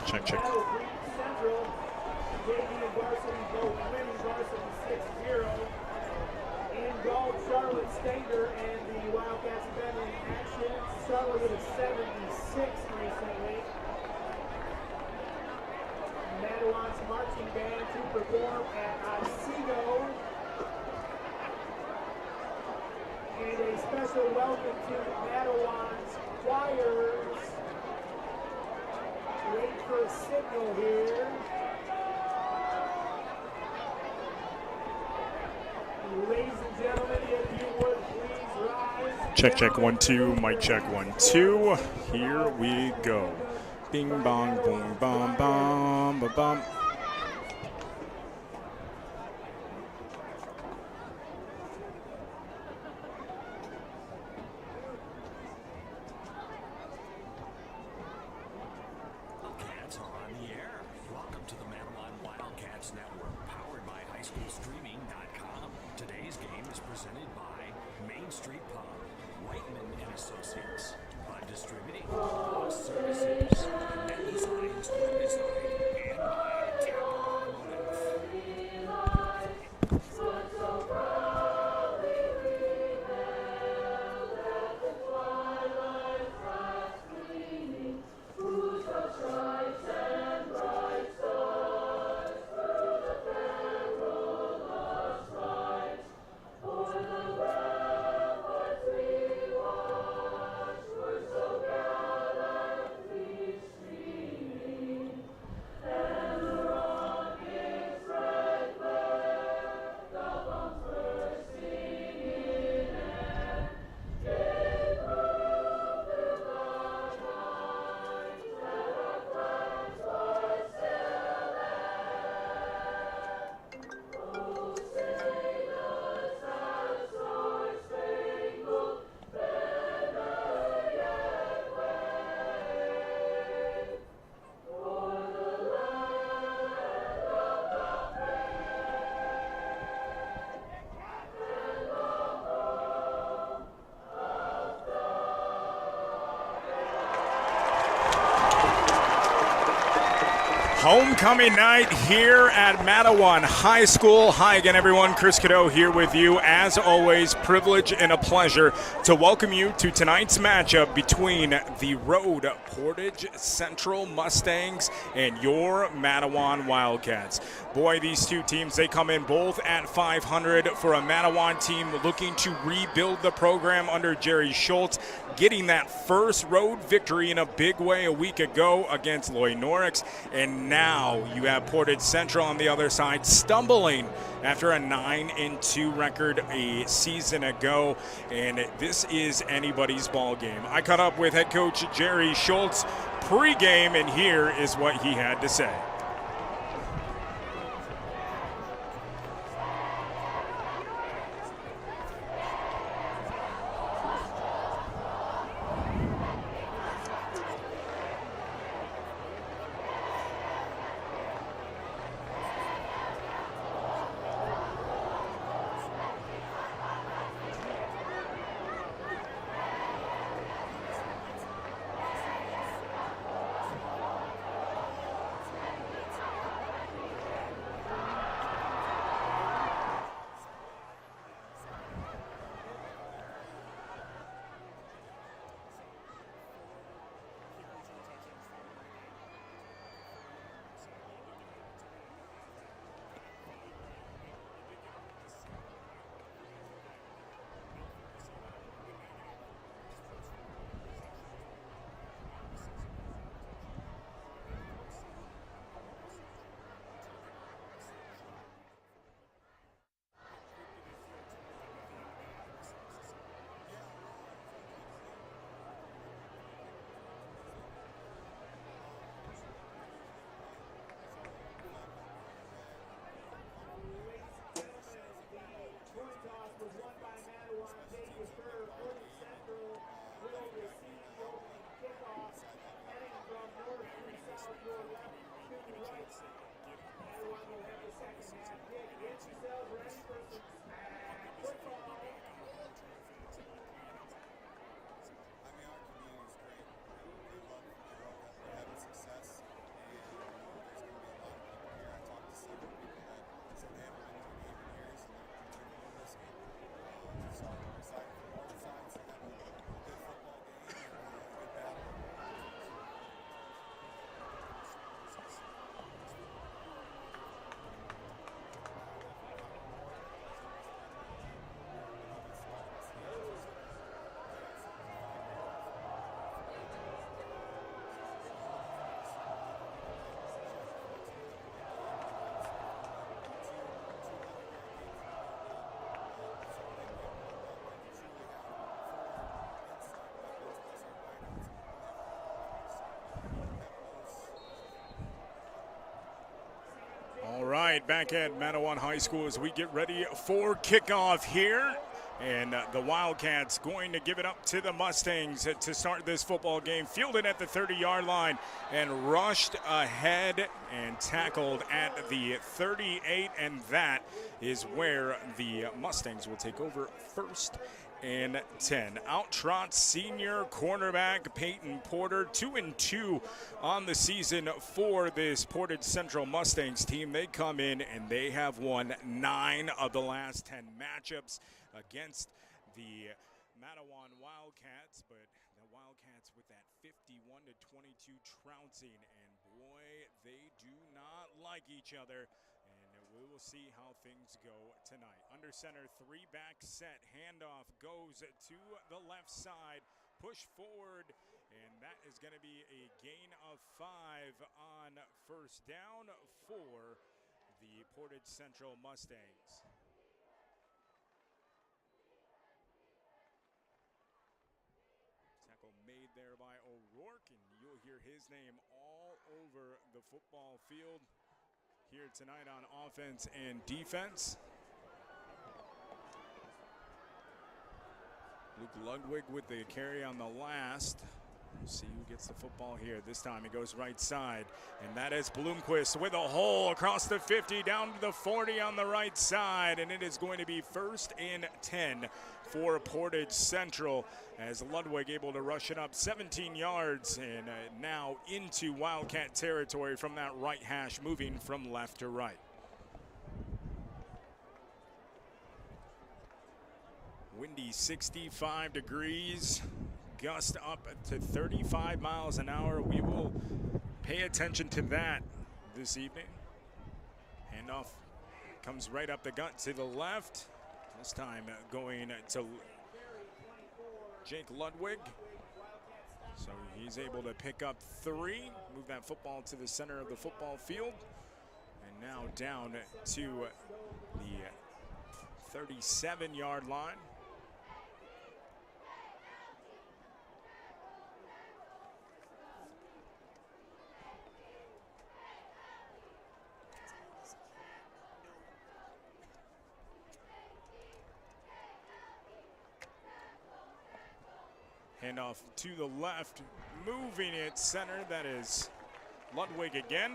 Check, check. Charlotte Stanger and the Wildcats have been in action. Charlotte with a 76 recently. Mattawan's marching band to perform at Otsego. And a special welcome to Mattawan's choirs. Wait for a signal here. Ladies and gentlemen, if you would please rise. Check, check, 1, 2. Mic check, 1, 2. Here we go. Bing, bong, boom, bom, bom, ba, bum. Cats are on the air. Welcome to the Mattawan Wildcats Network, powered by highschoolstreaming.com. Today's game is presented by Main Street Pub, Whiteman and Associates, by Distributing, Boss Services, Net Designs, Web Design, and by Tampa Automotive. Homecoming night here at Mattawan High School. Hi again, everyone. Chris Cadeau here with you. As always, privilege and a pleasure to welcome you to tonight's matchup between the road Portage Central Mustangs and your Mattawan Wildcats. Boy, these two teams, they come in both at 500 for a Mattawan team looking to rebuild the program under Jerry Schultz, getting that first road victory in a big way a week ago against Lloyd Norrix, and now you have Portage Central on the other side stumbling after a 9-2 record a season ago, and this is anybody's ball game. I caught up with head coach Jerry Schultz pregame, and here is what he had to say. Was won by Mattawan. They defer. Portage Central will receive the opening kickoff, heading from north to south, your left to right. Mattawan will have the second half kick. Get yourselves ready for some smack football. I mean, our community is great. They love having success, and there's going to be a lot of people here. I talked to several people that said they haven't been to a game in years, and they're going to this game. So I'm excited for both sides to have a good football game and a good battle. All right, back at Mattawan High School as we get ready for kickoff here. And the Wildcats going to give it up to the Mustangs to start this football game. Fielded at the 30-yard line and rushed ahead and tackled at the 38. And that is where the Mustangs will take over first and 10. Out trots senior cornerback Peyton Porter, 2-2 on the season for this Portage Central Mustangs team. They come in and they have won 9 of the last 10 matchups against the Mattawan Wildcats, but the Wildcats with that 51-22 trouncing, and boy, they do not like each other. We will see how things go tonight. Under center, 3-back set. Handoff goes to the left side. Push forward, and that is going to be a gain of 5 on first down for the Portage Central Mustangs. Tackle made there by O'Rourke, and you'll hear his name all over the football field here tonight on offense and defense. Luke Ludwig with the carry on the last. We'll see who gets the football here. This time it goes right side, and that is Bloomquist with a hole across the 50 down to the 40 on the right side, and it is going to be 1st and 10 for Portage Central as Ludwig able to rush it up 17 yards and now into Wildcat territory from that right hash, moving from left to right. Windy 65 degrees. Gust up to 35 miles an hour. We will pay attention to that this evening. Handoff comes right up the gut to the left. This time going to Jake Ludwig. So he's able to pick up 3, move that football to the center of the football field. And now down to the 37-yard line. Handoff to the left, moving it center. That is Ludwig again.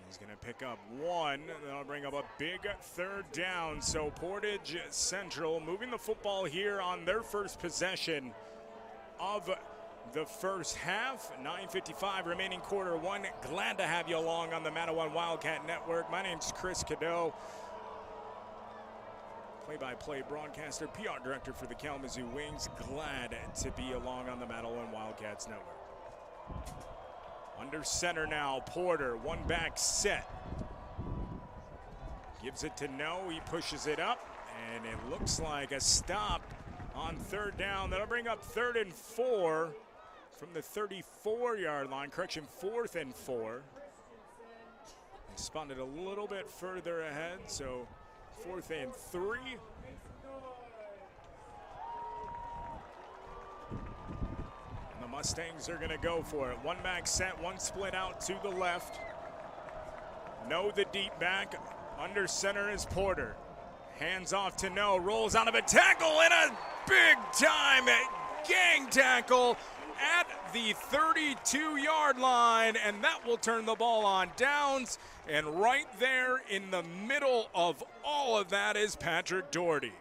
He's going to pick up 1. That'll bring up a big 3rd down. So Portage Central moving the football here on their first possession of the first half. 9:55 remaining quarter 1. Glad to have you along on the Mattawan Wildcat Network. My name's Chris Cadeau, play-by-play broadcaster, PR director for the Kalamazoo Wings. Glad to be along on the Mattawan Wildcats Network. Under center now, Porter, 1 back set. Gives it to No, he pushes it up, and it looks like a stop on 3rd down. That'll bring up 3rd and 4 from the 34-yard line. Correction, 4th and 4. They spotted a little bit further ahead, so 4th and 3. And the Mustangs are going to go for it. 1 back set, 1 split out to the left. No, the deep back. Under center is Porter. Hands off to No, rolls out of a tackle, and a big time gang tackle at the 32-yard line, and that will turn the ball on downs. And right there in the middle of all of that is Patrick Doherty.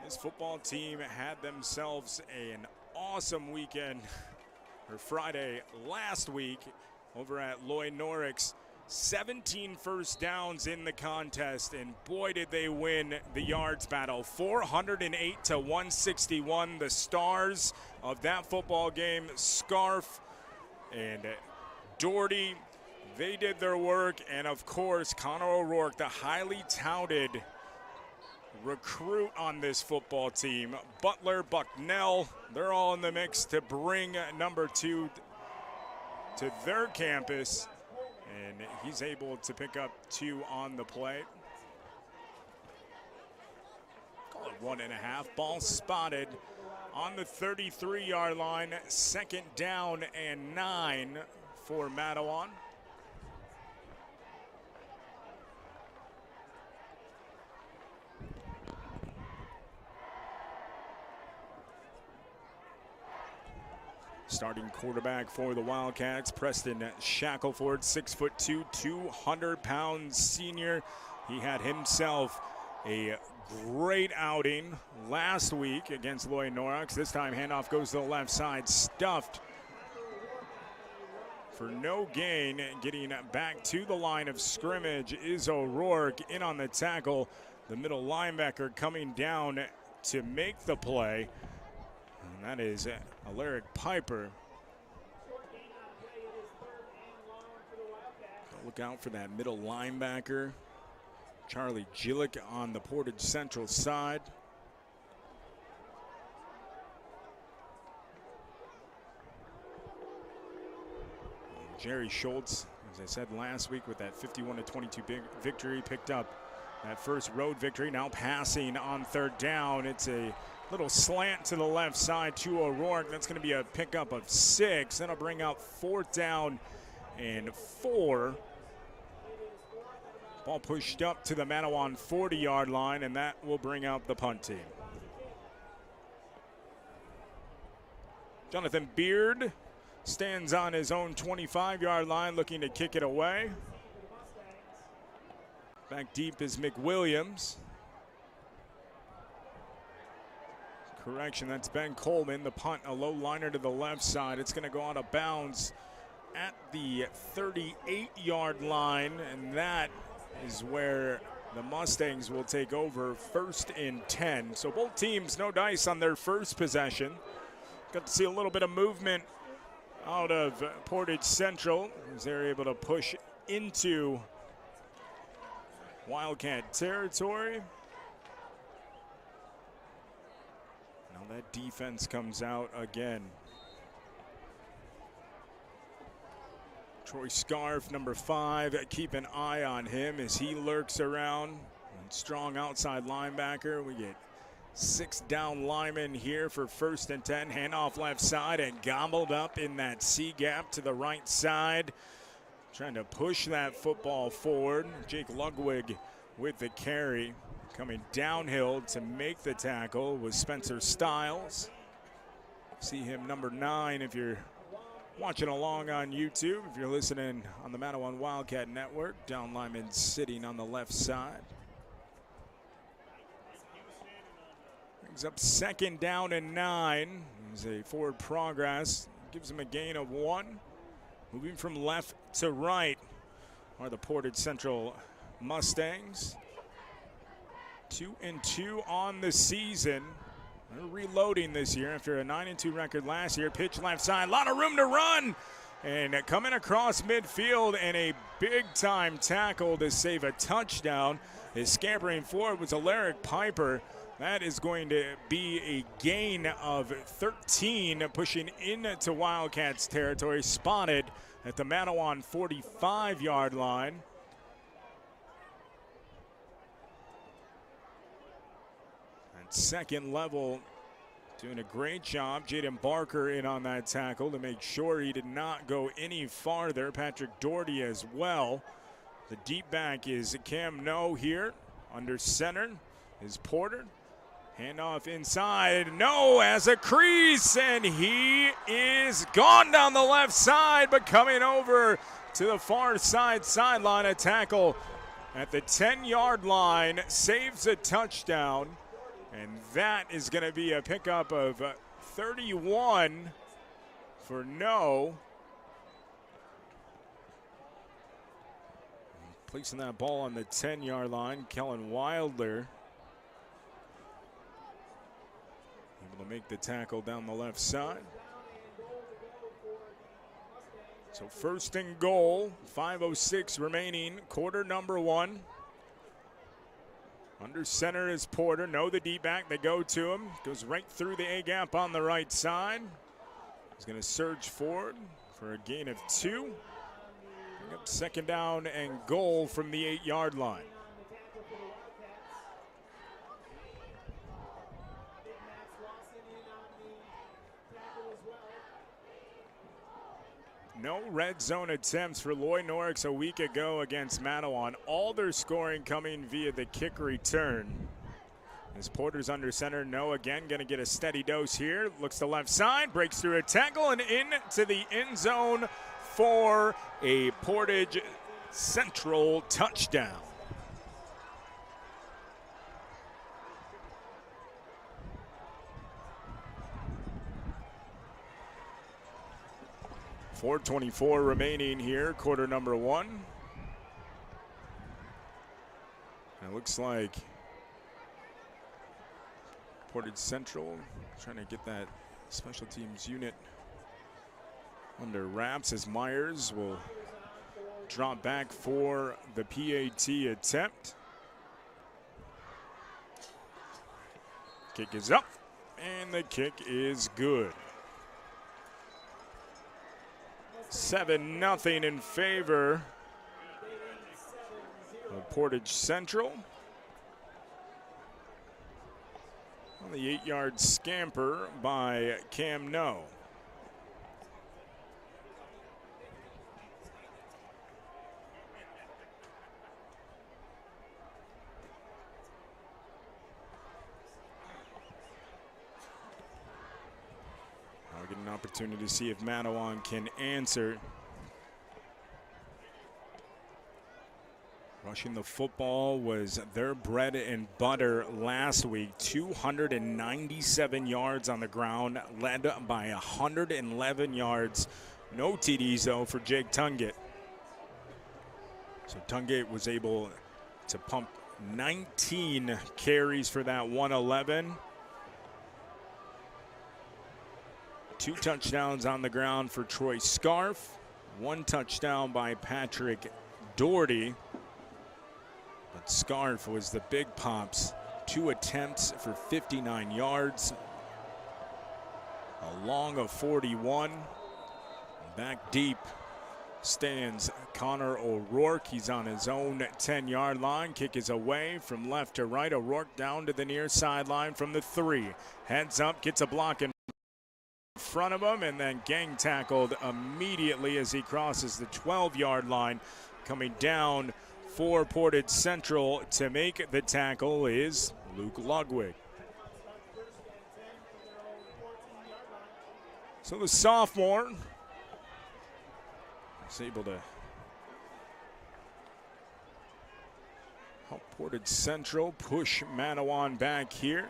This football team had themselves an awesome weekend, or Friday last week, over at Lloyd Norrick's. 17 first downs in the contest, and boy did they win the yards battle. 408 to 161. The stars of that football game, Scarf and Doherty, they did their work. And of course, Connor O'Rourke, the highly touted recruit on this football team. Butler, Bucknell, they're all in the mix to bring number 2 to their campus. And he's able to pick up 2 on the play. Call it 1.5. Ball spotted on the 33-yard line. 2nd down and 9 for Mattawan. Starting quarterback for the Wildcats, Preston Shackelford, 6'2", 200-pound senior. He had himself a great outing last week against Lloyd Norrick. This time handoff goes to the left side, stuffed for no gain. Getting back to the line of scrimmage is O'Rourke. In on the tackle, the middle linebacker coming down to make the play. And that is Alaric Piper. Look out for that middle linebacker. Charlie Gillick on the Portage Central side. And Jerry Schultz, as I said last week, with that 51-22 big victory, picked up that first road victory. Now passing on 3rd down. It's a little slant to the left side to O'Rourke. That's going to be a pickup of 6. That'll bring out 4th down and 4. Ball pushed up to the Mattawan 40-yard line, and that will bring out the punt team. Jonathan Beard stands on his own 25-yard line, looking to kick it away. Back deep is McWilliams. Correction, that's Ben Coleman. The punt, a low liner to the left side. It's going to go out of bounds at the 38-yard line, and that is where the Mustangs will take over. 1st and 10. So both teams, no dice on their first possession. Got to see a little bit of movement out of Portage Central as they're able to push into Wildcat territory. Now that defense comes out again. Troy Scarf, number 5, keep an eye on him as he lurks around. And strong outside linebacker. We get 6 down linemen here for 1st and 10. Handoff left side and gobbled up in that C gap to the right side. Trying to push that football forward. Jake Ludwig with the carry. Coming downhill to make the tackle was Spencer Stiles. See him, number 9, if you're watching along on YouTube. If you're listening on the Mattawan Wildcat Network, down lineman sitting on the left side. Brings up 2nd down and 9. There's a forward progress. Gives him a gain of 1. Moving from left to right are the Portage Central Mustangs. 2-2 on the season. They're reloading this year after a 9-2 record last year. Pitch left side, a lot of room to run. And coming across midfield, and a big-time tackle to save a touchdown. Is scampering forward was Alaric Piper. That is going to be a gain of 13, pushing into Wildcats territory. Spotted at the Mattawan 45-yard line. And second level doing a great job. Jaden Barker in on that tackle to make sure he did not go any farther. Patrick Doherty as well. The deep back is Cam No here. Under center is Porter. Handoff inside. No has a crease, and he is gone down the left side, but coming over to the far side sideline. A tackle at the 10-yard line saves a touchdown, and that is going to be a pickup of 31 for No. Placing that ball on the 10-yard line, Kellen Wilder able to make the tackle down the left side. So 1st and goal, 5:06 remaining, quarter number 1. Under center is Porter. No, the D-back, they go to him. Goes right through the A-gap on the right side. He's going to surge forward for a gain of 2. Bring up 2nd down and goal from the 8-yard line. No red zone attempts for Lloyd Norix a week ago against Mattawan. All their scoring coming via the kick return. As Porter's under center, No again going to get a steady dose here. Looks to left side, breaks through a tackle and into the end zone for a Portage Central touchdown. .424 remaining here, quarter number 1. It looks like Portage Central trying to get that special teams unit under wraps as Myers will drop back for the PAT attempt. Kick is up, and the kick is good. 7-0 in favor of Portage Central. On the 8-yard scamper by Cam No. I'll get an opportunity to see if Mattawan can answer. Rushing the football was their bread and butter last week. 297 yards on the ground, led by 111 yards. No TDs, though, for Jake Tungate. So Tungate was able to pump 19 carries for that 111. 2 touchdowns on the ground for Troy Scarf. 1 touchdown by Patrick Doherty. But Scarf was the big pops. 2 attempts for 59 yards. Along of 41. Back deep stands Connor O'Rourke. He's on his own 10-yard line. Kick is away from left to right. O'Rourke down to the near sideline from the 3. Heads up, gets a block in front of him, and then gang tackled immediately as he crosses the 12-yard line. Coming down for Portage Central to make the tackle is Luke Ludwig. So the sophomore is able to help Portage Central push Mattawan back here.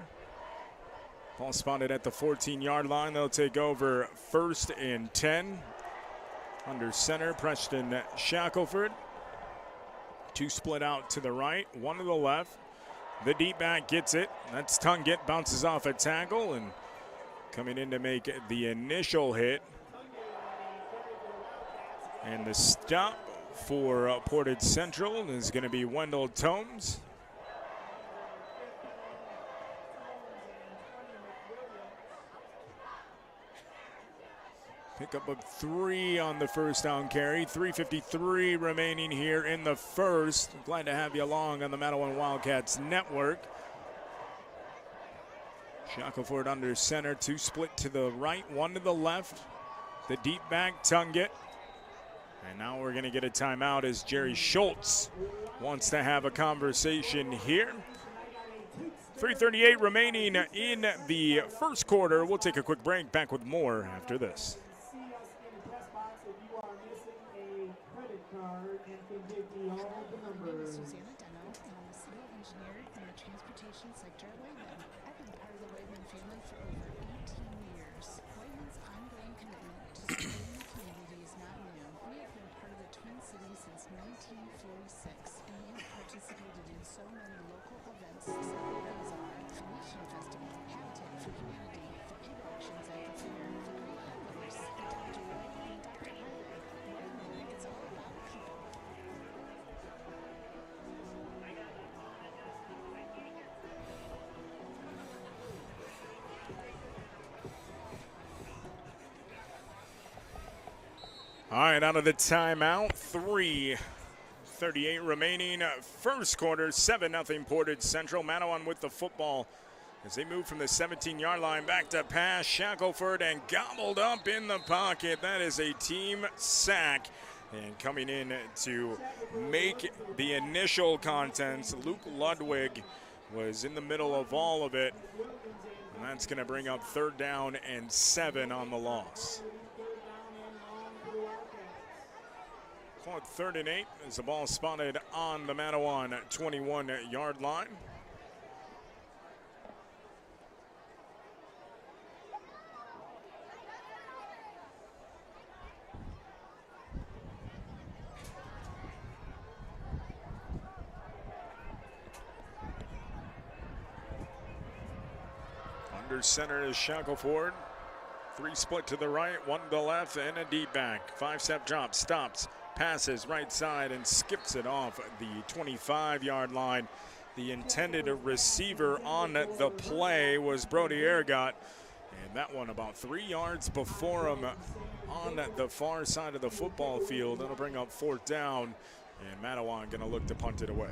Ball spotted at the 14-yard line. They'll take over 1st and 10. Under center, Preston Shackelford. 2 split out to the right, 1 to the left. The deep back gets it. That's Tungett, bounces off a tackle, and coming in to make the initial hit. And the stop for Portage Central is going to be Wendell Tomes. Pickup of 3 on the first down carry. 3:53 remaining here in the first. Glad to have you along on the Mattawan Wildcats network. Shackelford under center, 2 split to the right, 1 to the left. The deep back, Tungett. And now we're going to get a timeout as Jerry Schultz wants to have a conversation here. 3:38 remaining in the first quarter. We'll take a quick break. Back with more after this. See us in the press box if you are missing a credit card and can give me all the numbers. Susanna Deno, and I'm a civil engineer in the transportation sector at Wegman. I've been part of the Wegman family for over 18 years. Wegman's ongoing commitment to supporting the community is not new. We have been part of the Twin Cities since 1946, and we have participated in so many local events such as our Phoenician Festival, Habitat for Humanity, the Pig Auctions at the fair, the Great Outdoors, the Dr. Wegman and Dr. Highway. Wegman, it's all about people. All right, out of the timeout, 3:38 remaining. First quarter, 7-0 Portage Central. Mattawan with the football as they move from the 17-yard line back to pass. Shackelford and gobbled up in the pocket. That is a team sack. And coming in to make the initial contents, Luke Ludwig was in the middle of all of it. And that's going to bring up 3rd down and 7 on the loss. Call it 3rd and 8 as the ball spotted on the Mattawan 21-yard line. Under center is Shackelford. 3 split to the right, 1 to the left, and a deep back. 5-step drop, stops, passes right side, and skips it off the 25-yard line. The intended receiver on the play was Brody Ergot, and that one about 3 yards before him on the far side of the football field. That'll bring up 4th down, and Mattawan going to look to punt it away.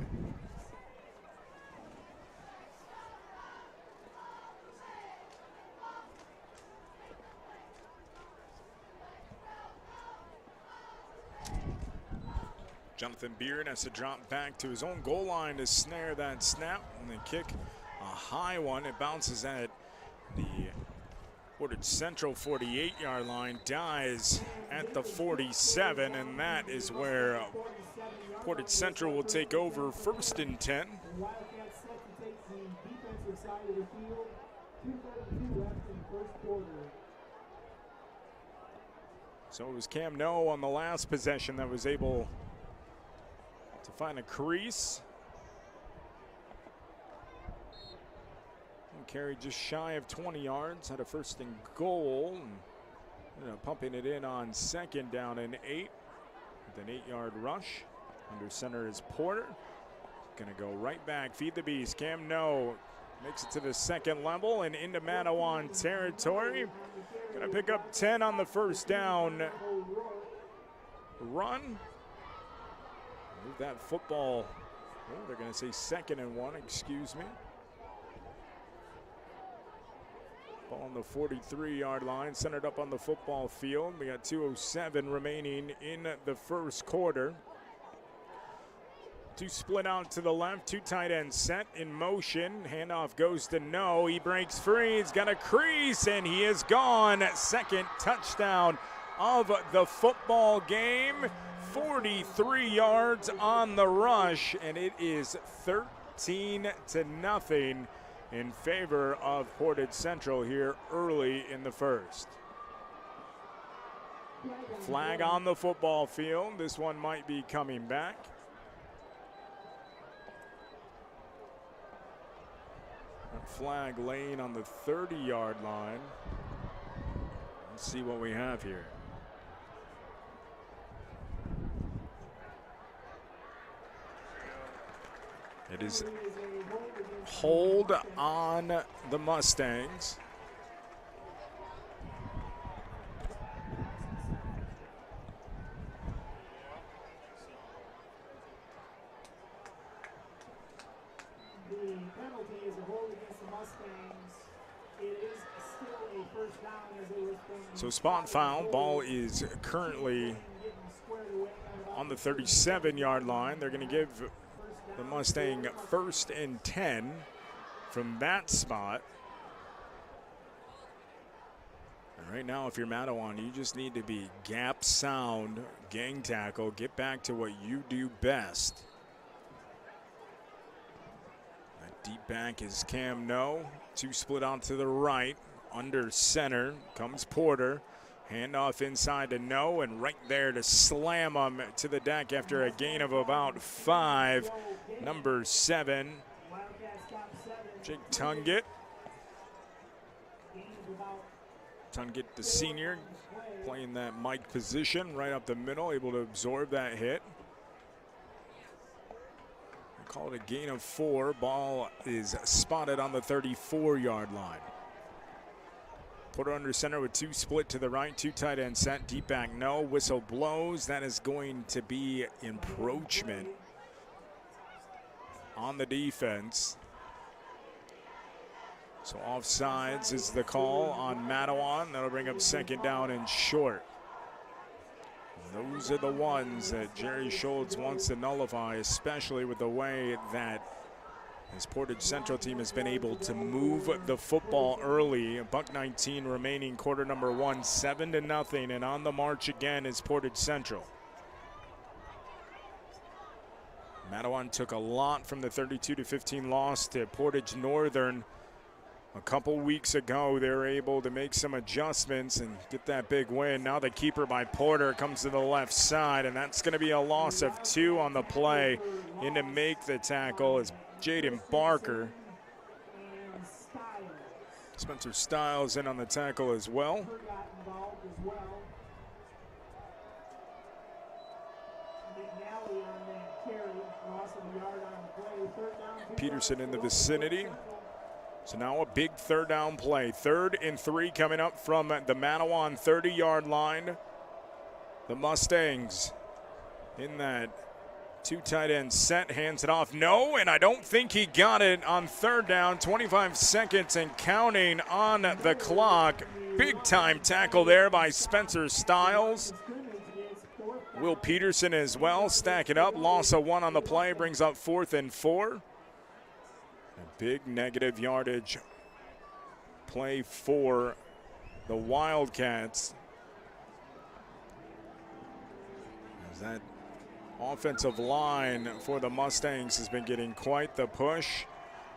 Jonathan Beard has to drop back to his own goal line to snare that snap, and then kick a high one. It bounces at the Portage Central 48-yard line, dies at the 47, and that is where Portage Central will take over 1st and 10. Wildcats set to take the defensive side of the field. 2:32 left in the first quarter. So it was Cam No on the last possession that was able to find a crease. And carried just shy of 20 yards, had a 1st and goal, and pumping it in on 2nd down and 8 with an 8-yard rush. Under center is Porter. Gonna go right back, feed the beast. Cam No Makes it to the second level and into Mattawan territory. Gonna pick up 10 on the first down run. Move that football. Oh, they're gonna say 2nd and 1, excuse me. Ball on the 43-yard line, centered up on the football field. We got 2:07 remaining in the first quarter. Two split out to the left, two tight ends set in motion. Handoff goes to No. He breaks free. He's got a crease, and he is gone. Second touchdown of the football game. 43 yards on the rush, and it is 13-0 in favor of Portage Central here early in the first. Flag on the football field. This one might be coming back. Flag laying on the 30-yard line. Let's see what we have here. It is hold on the Mustangs. The penalty is a hold against the Mustangs. It is still a first down as it was from So spot foul. Ball is currently on the 37-yard line. They're going to give the Mustang 1st and 10 from that spot. And right now, if you're Mattawan, you just need to be gap sound, gang tackle, get back to what you do best. Deep back is Cam No. Two split out to the right. Under center comes Porter. Handoff inside to No, and right there to slam him to the deck after a gain of about 5. Number 7, Jake Tungett. Tungett, the senior, playing that Mike position right up the middle, able to absorb that hit. Call it a gain of 4. Ball is spotted on the 34-yard line. Porter under center with two split to the right, two tight end set. Deep back, No. Whistle blows. That is going to be encroachment on the defense. So offsides is the call on Mattawan. That'll bring up 2nd down and short. Those are the ones that Jerry Schultz wants to nullify, especially with the way that his Portage Central team has been able to move the football early. $1:19 remaining, quarter number 1, 7-0, and on the march again is Portage Central. Mattawan took a lot from the 32-15 loss to Portage Northern. A couple weeks ago, they were able to make some adjustments and get that big win. Now the keeper by Porter comes to the left side, and that's going to be a loss of 2 on the play. In to make the tackle is Jaden Barker. Spencer Stiles in on the tackle as well. Peterson in the vicinity. So now a big 3rd down play. 3rd and 3 coming up from the Mattawan 30-yard line. The Mustangs in that two tight end set, hands it off. No, and I don't think he got it on 3rd down. 25 seconds and counting on the clock. Big time tackle there by Spencer Stiles. Will Peterson as well, stack it up. Loss of 1 on the play, brings up 4th and 4. A big negative yardage play for the Wildcats. As that offensive line for the Mustangs has been getting quite the push.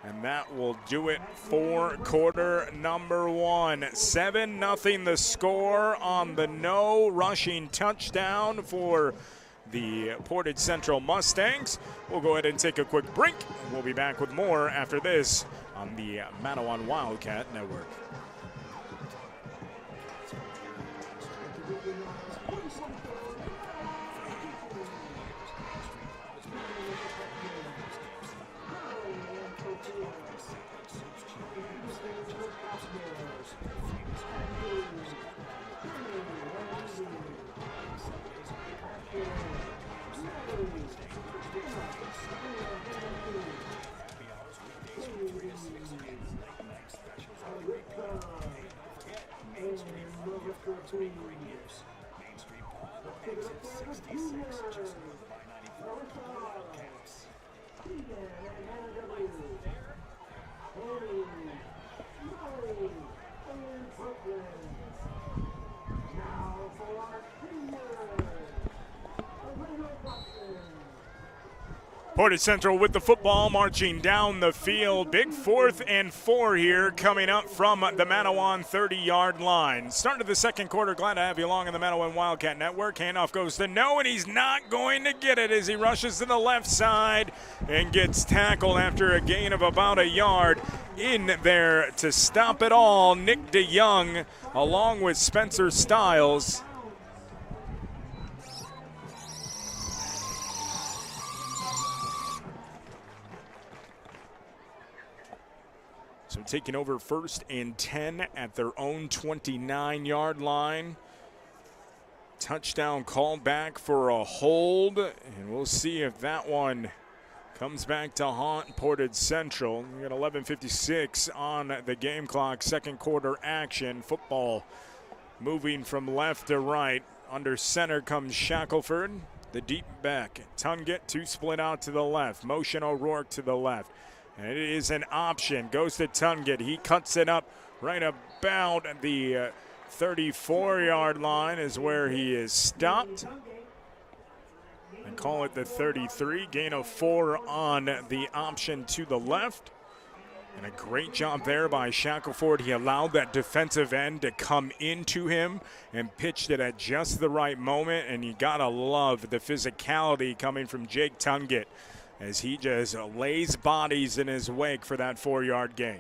And that will do it for quarter number 1. 7-0 the score on the No rushing touchdown for the Portage Central Mustangs. We'll go ahead and take a quick break. We'll be back with more after this on the Mattawan Wildcat Network. Main Street Pub gift cards make great gifts. Main Street Pub, exit 66, just north of I-94 to the Wildcats. Now for our seniors, Elena Buxton. Portage Central with the football, marching down the field. Big 4th and 4 here coming up from the Mattawan 30-yard line. Start of the second quarter. Glad to have you along on the Mattawan Wildcat Network. Handoff goes to No, and he's not going to get it as he rushes to the left side and gets tackled after a gain of about a yard. In there to stop it all, Nick DeYoung along with Spencer Stiles. So taking over 1st and 10 at their own 29-yard line. Touchdown called back for a hold, and we'll see if that one comes back to haunt Portage Central. We got 11:56 on the game clock, second quarter action. Football moving from left to right. Under center comes Shackelford, the deep back. Tungett, 2 split out to the left. Motion O'Rourke to the left. And it is an option. Goes to Tungett. He cuts it up right about the 34-yard line is where he is stopped. And call it the 33. Gain of 4 on the option to the left. And a great job there by Shackelford. He allowed that defensive end to come into him and pitched it at just the right moment. And you got to love the physicality coming from Jake Tungett as he just lays bodies in his wake for that 4-yard gain.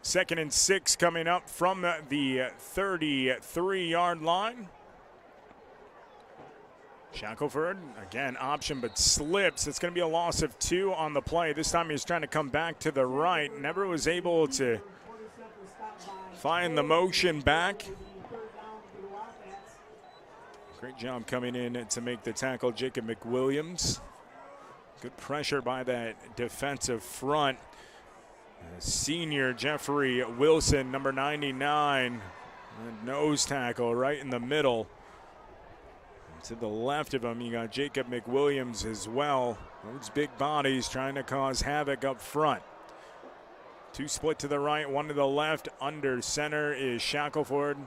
2nd and 6 coming up from the 33-yard line. Shackelford, again, option but slips. It's going to be a loss of 2 on the play. This time he's trying to come back to the right. Never was able to find the motion back. Great job coming in to make the tackle, Jacob McWilliams. Good pressure by that defensive front. Senior Jeffrey Wilson, number 99. Nose tackle right in the middle. To the left of him, you got Jacob McWilliams as well. Those big bodies trying to cause havoc up front. 2 split to the right, 1 to the left. Under center is Shackelford.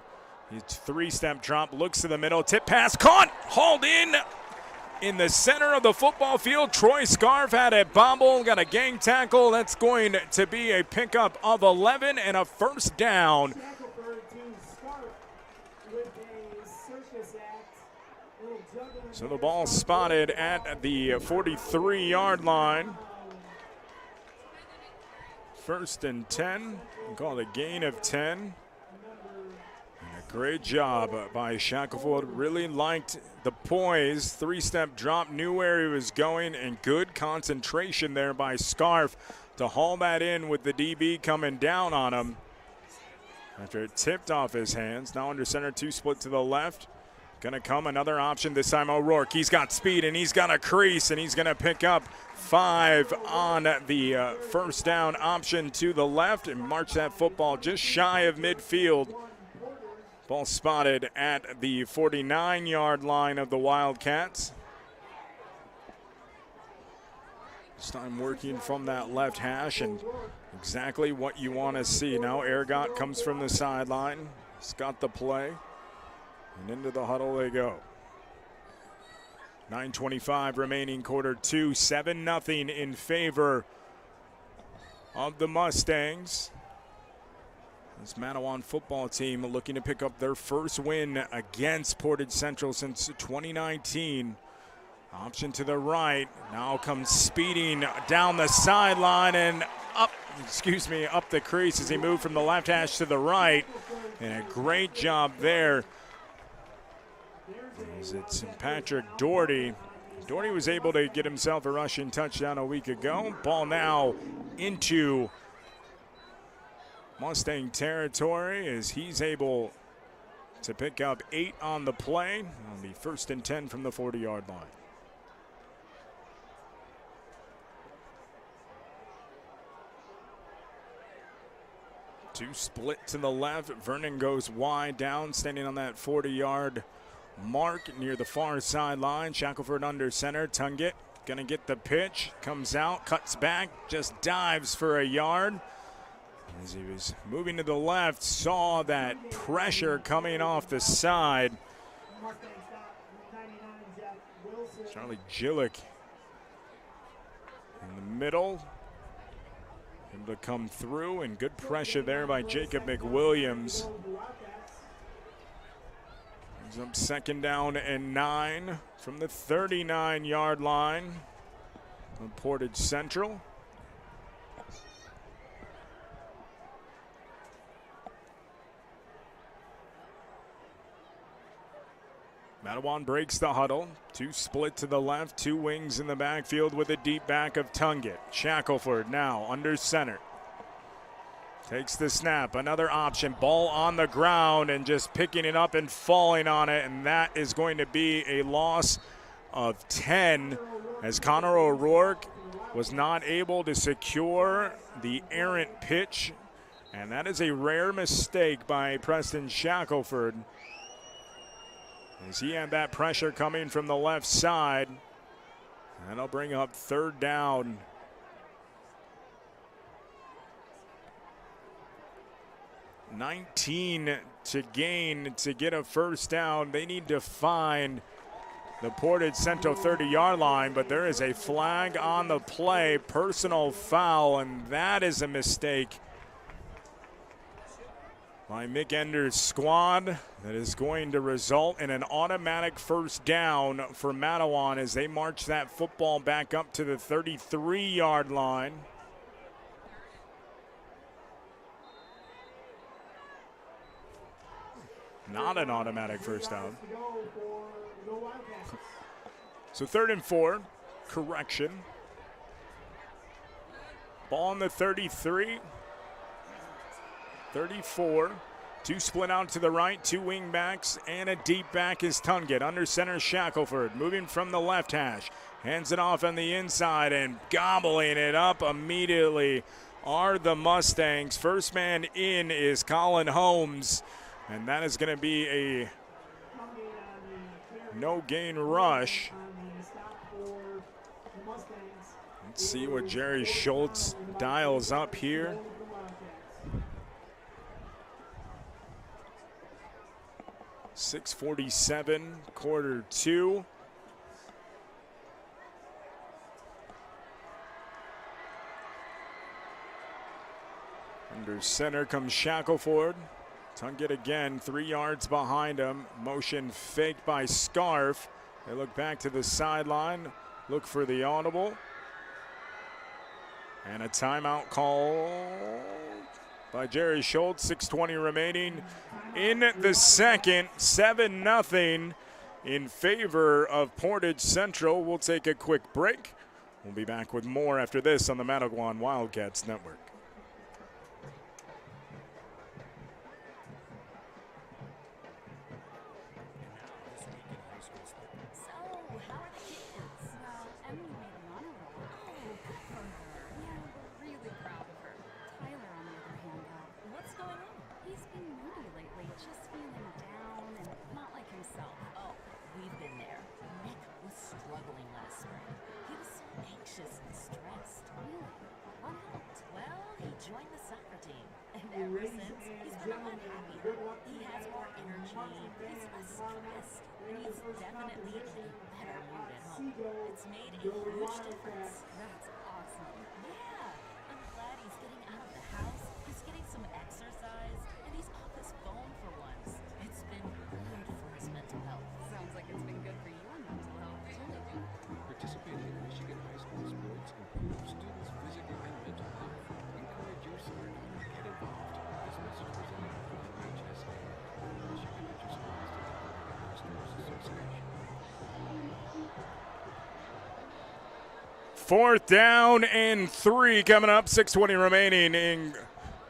His 3-step drop, looks to the middle, tip pass, caught, hauled in the center of the football field. Troy Scarf had it bobble, got a gang tackle. That's going to be a pickup of 11 and a first down. So the ball spotted at the 43-yard line. 1st and 10. We'll call it a gain of 10. And a great job by Shackelford. Really liked the poise. 3-step drop, knew where he was going, and good concentration there by Scarf to haul that in with the DB coming down on him. After it tipped off his hands. Now under center, 2 split to the left. Gonna come another option, this time O'Rourke. He's got speed and he's got a crease, and he's gonna pick up 5 on the first down option to the left and march that football just shy of midfield. Ball spotted at the 49-yard line of the Wildcats. This time working from that left hash, and exactly what you want to see. Now Ergot comes from the sideline. He's got the play. And into the huddle they go. 9:25 remaining, quarter 2. 7-0 in favor of the Mustangs. This Mattawan football team looking to pick up their first win against Portage Central since 2019. Option to the right. Now comes speeding down the sideline and up the crease as he moved from the left hash to the right. And a great job there. It's Patrick Doherty. Doherty was able to get himself a rushing touchdown a week ago. Ball now into Mustang territory as he's able to pick up 8 on the play. It'll be 1st and 10 from the 40-yard line. Two split to the left. Vernon goes wide down, standing on that 40-yard mark near the far sideline. Shackelford under center. Tungett gonna get the pitch. Comes out, cuts back, just dives for a yard. As he was moving to the left, saw that pressure coming off the side. Charlie Gillick in the middle. Able to come through, and good pressure there by Jacob McWilliams. He's up 2nd down and 9 from the 39-yard line on Portage Central. Mattawan breaks the huddle. Two split to the left, two wings in the backfield with a deep back of Tungett. Shackelford now under center. Takes the snap, another option, ball on the ground and just picking it up and falling on it, and that is going to be a loss of 10 as Connor O'Rourke was not able to secure the errant pitch, and that is a rare mistake by Preston Shackelford, as he had that pressure coming from the left side. That'll bring up 3rd down. $19 to gain to get a 1st down. They need to find the Portage Central 30-yard line, but there is a flag on the play, personal foul, and that is a mistake by Mick Ender's squad that is going to result in an automatic 1st down for Mattawan as they march that football back up to the 33-yard line. Not an automatic 1st down. So 3rd and 4, correction. Ball on the 33. 34, two split out to the right, two wing backs, and a deep back is Tungett. Under center, Shackelford moving from the left hash. Hands it off on the inside and gobbling it up immediately are the Mustangs. First man in is Colin Holmes, and that is going to be a no-gain rush. Let's see what Jerry Schultz dials up here. 6:47, quarter 2. Under center comes Shackelford. Tungett again, 3 yards behind him. Motion faked by Scarf. They look back to the sideline, look for the audible. And a timeout call by Jerry Schultz. 6:20 remaining in the second. 7-0 in favor of Portage Central. We'll take a quick break. We'll be back with more after this on the Mattawan Wildcats Network. It's made a huge difference. That's awesome. Yeah, I'm glad he's getting out of the house. He's getting some exercise, and he's off his phone for once. It's been good for his mental health. Sounds like it's been good for your mental health, too. Participating in Michigan high school sports improves students' physical and mental health. Encourage your son to get involved. This message presented by the HSA, Michigan Interscholastic Association. 4th down and 3 coming up. 6:20 remaining in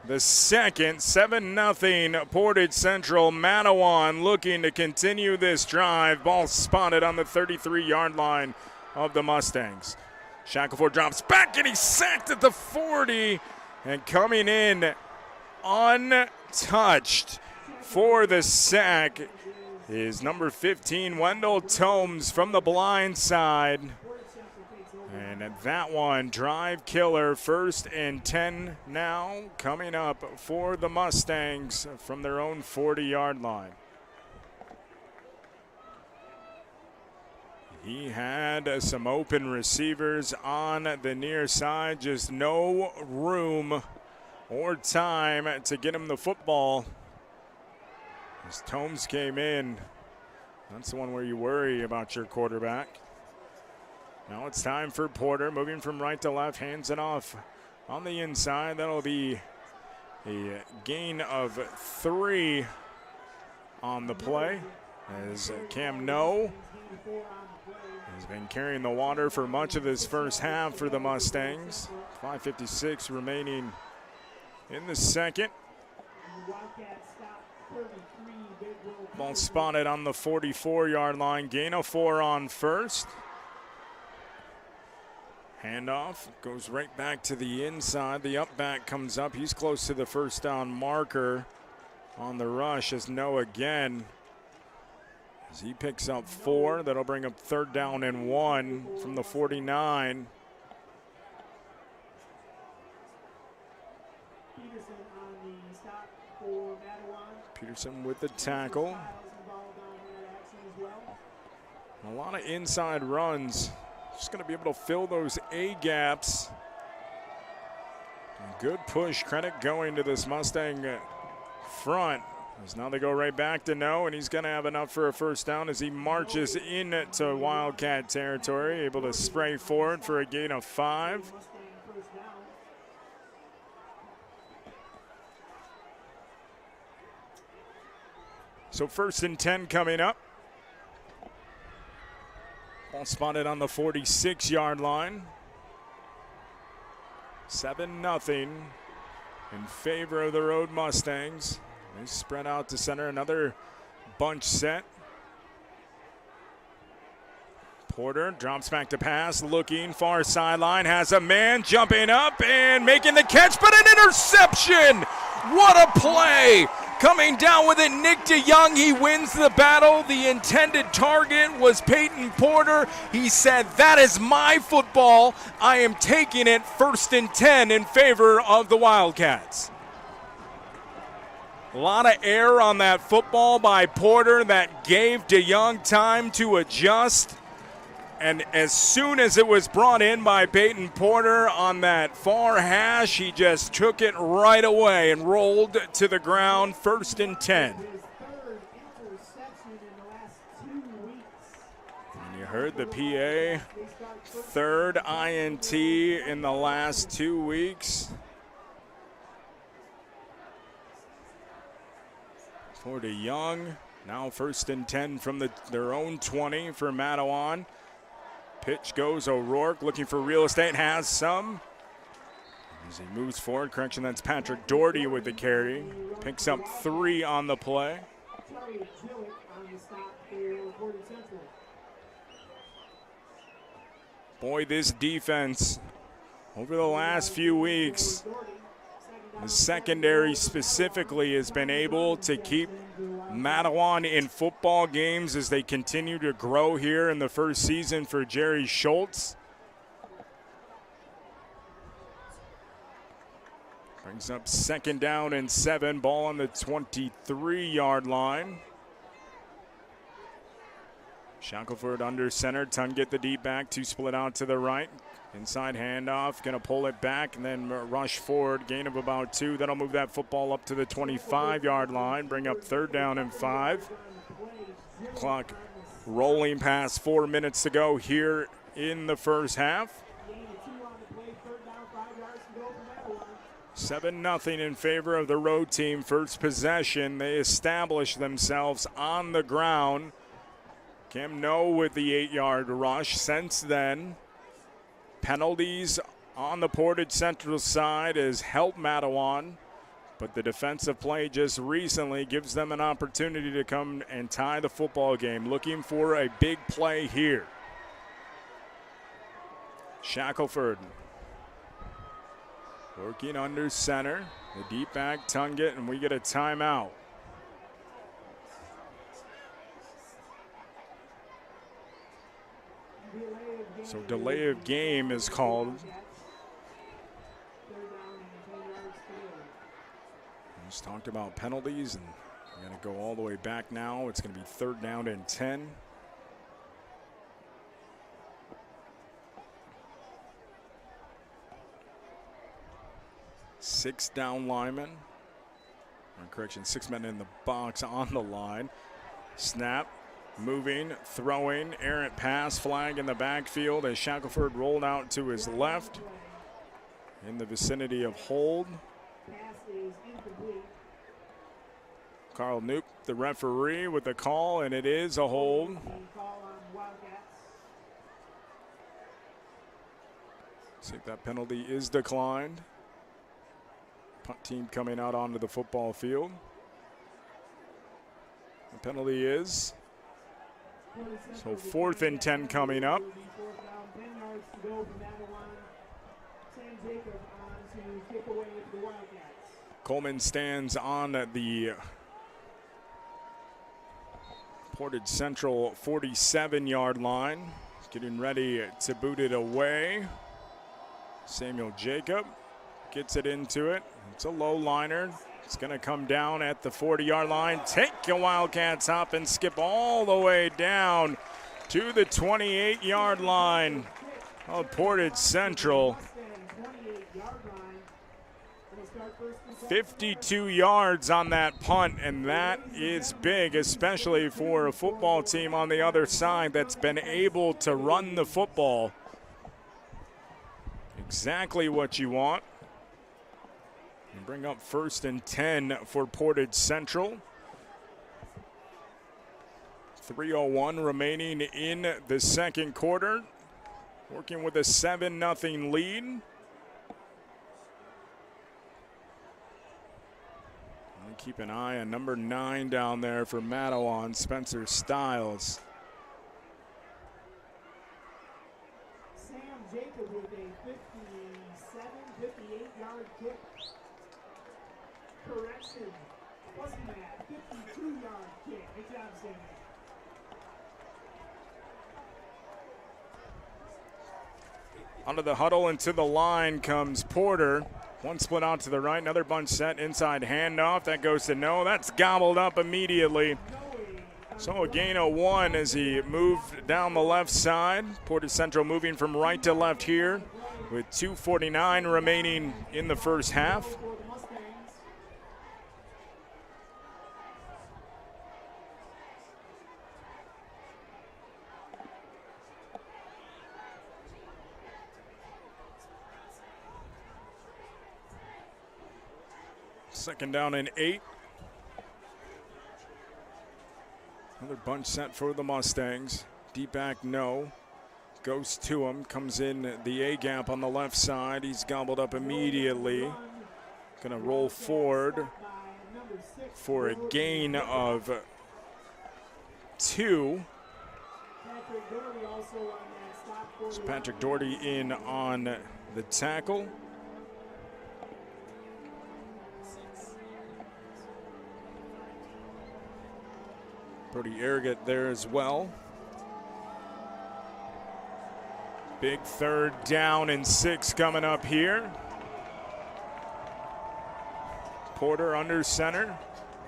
the second. 7-0 Portage Central. Mattawan looking to continue this drive. Ball spotted on the 33-yard line of the Mustangs. Shackelford drops back and he's sacked at the 40. And coming in untouched for the sack is number 15, Wendell Tomes from the blind side. And that one, drive killer, 1st and 10 now coming up for the Mustangs from their own 40-yard line. He had some open receivers on the near side, just no room or time to get him the football. As Tomes came in, that's the one where you worry about your quarterback. Now it's time for Porter, moving from right to left, hands it off on the inside. That'll be a gain of 3 on the play, as Cam No has been carrying the water for much of this first half for the Mustangs. 5:56 remaining in the second. Ball spotted on the 44-yard line. Gain of 4 on first. Handoff goes right back to the inside. The up back comes up. He's close to the first down marker on the rush as No again. As he picks up 4, that'll bring up 3rd down and 1 from the 49. Peterson with the tackle. A lot of inside runs. Just going to be able to fill those A gaps. A good push. Credit going to this Mustang front. As now they go right back to No, and he's going to have enough for a first down as he marches into Wildcat territory, able to spray forward for a gain of 5. So 1st and 10 coming up. Ball spotted on the 46-yard line. 7-0 in favor of the Road Mustangs. They spread out to center, another bunch set. Porter drops back to pass, looking far sideline, has a man jumping up and making the catch, but an interception! What a play! Coming down with it, Nick DeYoung, he wins the battle. The intended target was Peyton Porter. He said, that is my football. I am taking it, 1st and 10 in favor of the Wildcats. A lot of air on that football by Porter that gave DeYoung time to adjust. And as soon as it was brought in by Peyton Porter on that far hash, he just took it right away and rolled to the ground, 1st and 10. And you heard the PA, 3rd INT in the last 2 weeks. For DeYoung, now 1st and 10 from their own 20 for Mattawan. Pitch goes O'Rourke, looking for real estate, has some. As he moves forward, correction, that's Patrick Doherty with the carry. Picks up 3 on the play. Boy, this defense over the last few weeks, the secondary specifically has been able to keep Mattawan in football games as they continue to grow here in the first season for Jerry Schultz. Brings up 2nd down and 7, ball on the 23-yard line. Shackelford under center, Ton get the deep back, 2 split out to the right. Inside handoff, going to pull it back and then rush forward. Gain of about 2. That'll move that football up to the 25-yard line. Bring up 3rd down and 5. Clock rolling past 4 minutes to go here in the first half. 7-0 in favor of the road team. First possession, they establish themselves on the ground. Cam No with the 8-yard rush. Since then, penalties on the Portage Central side has helped Mattawan, but the defensive play just recently gives them an opportunity to come and tie the football game. Looking for a big play here. Shackelford working under center. The deep back, Tungett, and we get a timeout. So delay of game is called. We just talked about penalties, and we're going to go all the way back now. It's going to be 3rd down and 10. Six down linemen. Or correction, 6 men in the box on the line. Snap. Moving, throwing, errant pass, flag in the backfield as Shackelford rolled out to his left in the vicinity of hold. Carl Knoop, the referee, with the call, and it is a hold. See if that penalty is declined. Punt team coming out onto the football field. The penalty is. So 4th and 10 coming up. Coleman stands on the Portage Central 47-yard line, getting ready to boot it away. Samuel Jacob gets it into it. It's a low liner. It's going to come down at the 40-yard line. Take a Wildcats hop and skip all the way down to the 28-yard line of Portage Central. 52 yards on that punt, and that is big, especially for a football team on the other side that's been able to run the football. Exactly what you want. And bring up 1st and 10 for Portage Central. 3:01 remaining in the second quarter. Working with a 7-0 lead. And keep an eye on number 9 down there for Mattawan, Spencer Stiles. Sam Jacob with a 58-yard kick. Correction. Wasn't that 52-yard kick? Good job, Sam. Onto the huddle and to the line comes Porter. One split out to the right, another bunch set, inside handoff. That goes to no. That's gobbled up immediately. So a gain of 1 as he moved down the left side. Portage Central moving from right to left here with 2:49 remaining in the first half. Second down and 8. Another bunch set for the Mustangs. Deep back, no. Goes to him, comes in the A gap on the left side. He's gobbled up immediately. Gonna roll forward for a gain of 2. So Patrick Doherty in on the tackle. Pretty arrogant there as well. Big 3rd down and 6 coming up here. Porter under center,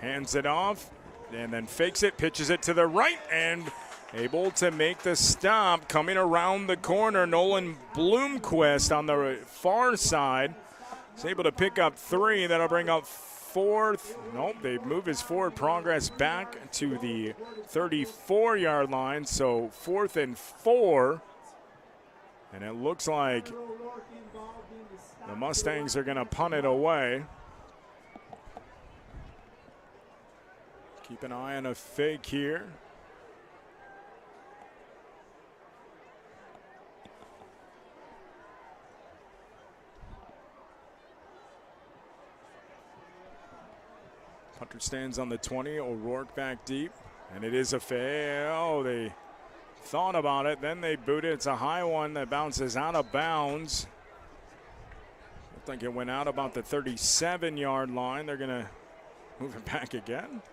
hands it off, and then fakes it, pitches it to the right, and able to make the stop coming around the corner. Nolan Bloomquist on the far side is able to pick up 3. That'll bring up 4th. Nope, they move his forward progress back to the 34-yard line. So 4th and 4. And it looks like the Mustangs are going to punt it away. Keep an eye on a fake here. Punter stands on the 20. O'Rourke back deep. And it is a fail. Oh, they thought about it. Then they boot it. It's a high one that bounces out of bounds. Looked like it went out about the 37-yard line. They're going to move it back again.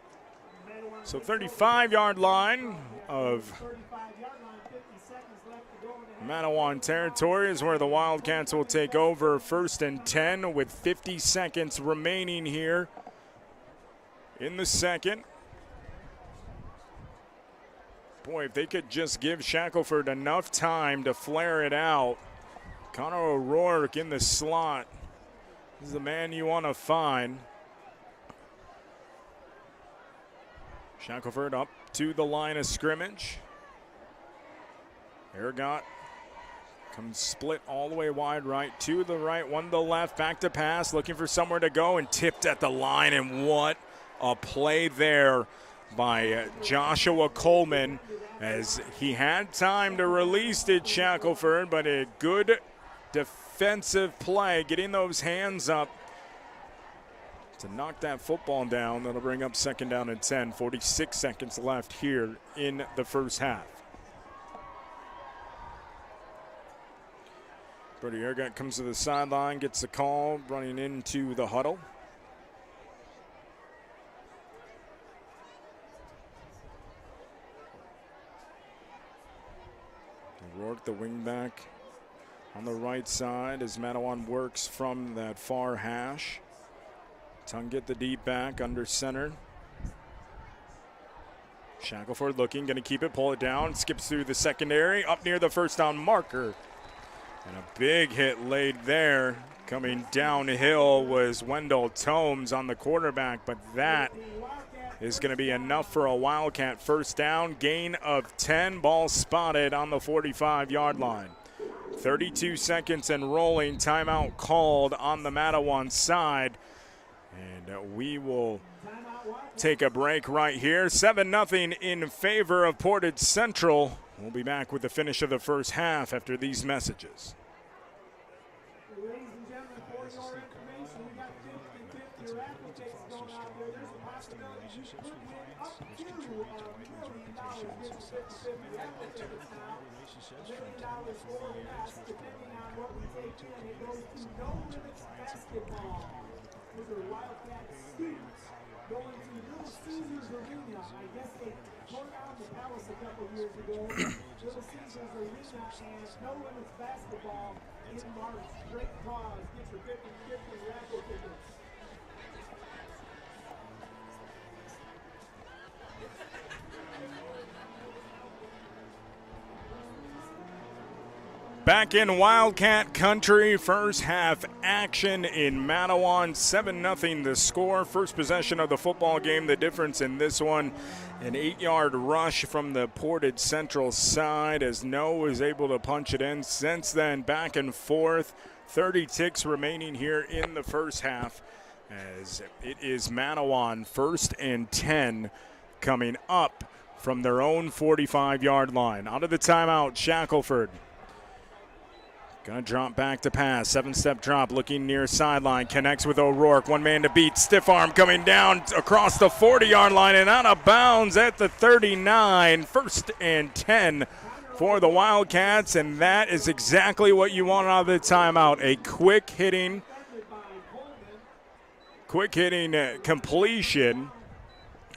So 35-yard line of 35-yard line, 50 seconds left to go in the Mattawan territory is where the Wildcats will take over. 1st and 10 with 50 seconds remaining here in the second. Boy, if they could just give Shackelford enough time to flare it out. Connor O'Rourke in the slot. This is the man you want to find. Shackelford up to the line of scrimmage. Aragot comes split all the way wide right to the right, one to the left, back to pass, looking for somewhere to go and tipped at the line. And what a play there by Joshua Coleman, as he had time to release it, Shackelford, but a good defensive play, getting those hands up to knock that football down. That'll bring up 2nd down and 10. 46 seconds left here in the first half. Brody Aragot comes to the sideline, gets the call, running into the huddle. O'Rourke, the wingback, on the right side as Mattawan works from that far hash. Tungett the deep back under center. Shackelford looking, going to keep it, pull it down, skips through the secondary, up near the 1st down marker. And a big hit laid there. Coming downhill was Wendell Tomes on the quarterback, but that is going to be enough for a Wildcat 1st down. Gain of 10, ball spotted on the 45-yard line. 32 seconds and rolling, timeout called on the Mattawan side. And we will take a break right here. 7-0 in favor of Portage Central. We'll be back with the finish of the first half after these messages. Ladies and gentlemen, for your information, we got 50-50 raffle tickets going out there. There's a possibility you could win up to $1 million getting 50-50 raffle tickets now. $1 million forecast, depending on what we take in. It goes to No Limits Basketball. Those are Wildcat students going to Little Caesars Arena. I guess they tore down the Palace a couple years ago. Little Caesars Arena and No Limits Basketball in March. Great cause. Get your 50-50 raffle tickets. Back in Wildcat country, first half action in Mattawan, 7-0 the score. First possession of the football game, the difference in this one, an 8-yard rush from the Portage Central side as No was able to punch it in. Since then, back and forth, 30 ticks remaining here in the first half as it is Mattawan 1st and 10 coming up from their own 45-yard line. Out of the timeout, Shackelford. Gonna drop back to pass, 7-step drop, looking near sideline, connects with O'Rourke, one man to beat, stiff arm coming down across the 40-yard line and out of bounds at the 39. 1st and 10 for the Wildcats, and that is exactly what you want out of the timeout. A quick hitting completion,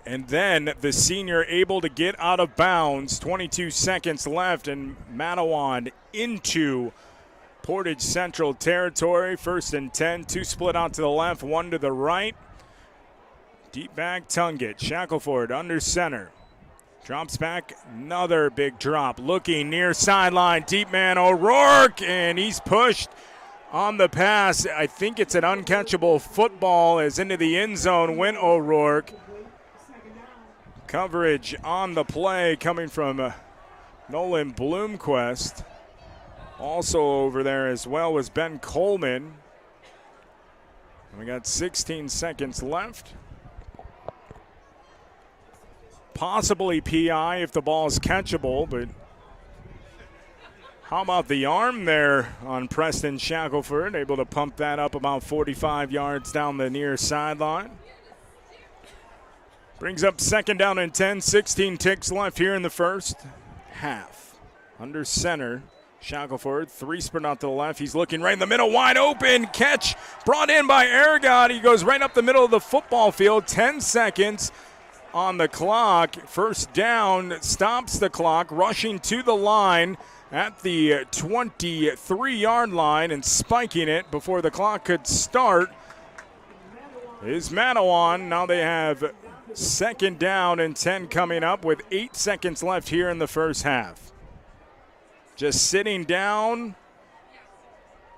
and then the senior able to get out of bounds. 22 seconds left, and Mattawan into Portage Central territory. 1st and 10, 2 split out to the left, 1 to the right. Deep back Tungett, Shackelford under center. Drops back, another big drop. Looking near sideline, deep man O'Rourke, and he's pushed on the pass. I think it's an uncatchable football as into the end zone went O'Rourke. Coverage on the play coming from Nolan Bloomquist. Also over there as well was Ben Coleman. And we got 16 seconds left. Possibly PI if the ball is catchable, but how about the arm there on Preston Shackelford? Able to pump that up about 45 yards down the near sideline. Brings up 2nd down and 10, 16 ticks left here in the first half. Under center, Shackelford, 3 sprint out to the left. He's looking right in the middle, wide open. Catch brought in by Aragon. He goes right up the middle of the football field. 10 seconds on the clock. First down, stops the clock, rushing to the line at the 23-yard line and spiking it before the clock could start is Mattawan. Now they have second down and 10 coming up with 8 seconds left here in the first half. Just sitting down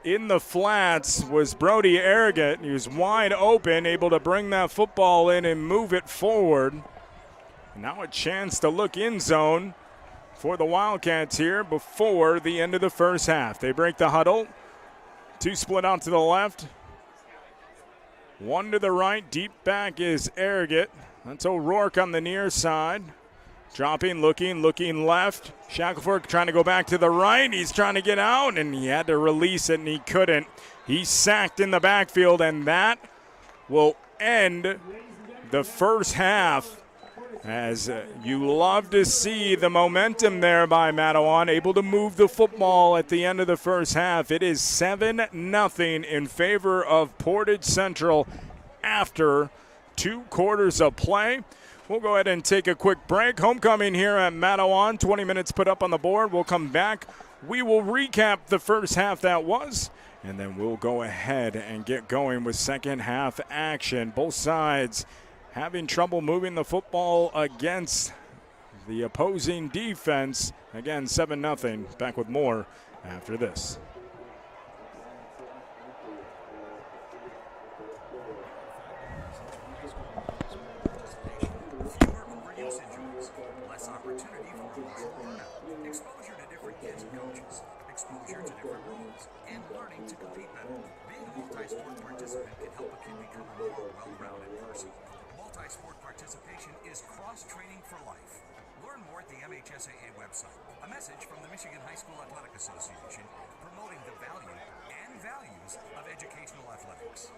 in the flats was Brody Arrogant. He was wide open, able to bring that football in and move it forward. Now a chance to look in zone for the Wildcats here before the end of the first half. They break the huddle. 2 split out to the left. 1 to the right. Deep back is Arrogant. That's O'Rourke on the near side. Dropping, looking left. Shackelford trying to go back to the right. He's trying to get out, and he had to release it, and he couldn't. He's sacked in the backfield, and that will end the first half. As you love to see the momentum there by Mattawan, able to move the football at the end of the first half. It is 7-0 in favor of Portage Central after 2 quarters of play. We'll go ahead and take a quick break. Homecoming here at Mattawan, 20 minutes put up on the board. We'll come back. We will recap the first half that was, and then we'll go ahead and get going with second half action. Both sides having trouble moving the football against the opposing defense. Again, 7-0. Back with more after this. Fewer overuse injuries, less opportunity for emotional burnout, exposure to different kids and coaches, exposure to different rules, and learning to compete better. Being a multi-sport participant can help a kid become a more well-rounded person. Multi-sport participation is cross-training for life. Learn more at the MHSAA website. A message from the Michigan High School Athletic Association promoting the value and values of educational athletics.